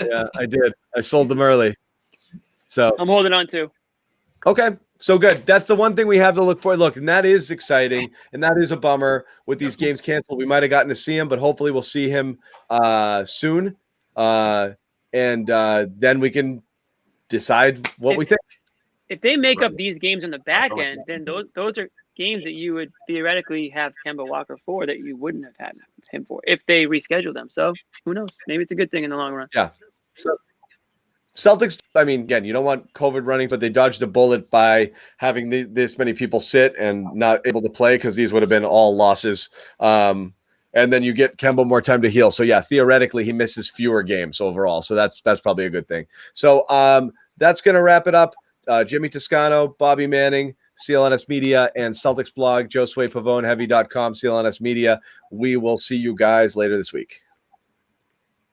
Yeah, I did. I sold them early. So I'm holding on too. Okay. So good. That's the one thing we have to look for. Look, and that is exciting, and that is a bummer with these games canceled. We might have gotten to see him, but hopefully we'll see him soon, and then we can decide what we think. If they make up these games on the back end, then those are games that you would theoretically have Kemba Walker for that you wouldn't have had him for if they reschedule them. So who knows? Maybe it's a good thing in the long run. Yeah. So Celtics, I mean, again, you don't want COVID running, but they dodged a bullet by having this many people sit and not able to play because these would have been all losses. And then you get Kemba more time to heal. So, yeah, theoretically, he misses fewer games overall. So that's probably a good thing. So that's going to wrap it up. Jimmy Toscano, Bobby Manning, CLNS Media, and Celtics blog, Josue, Pavon, Heavy.com, CLNS Media. We will see you guys later this week.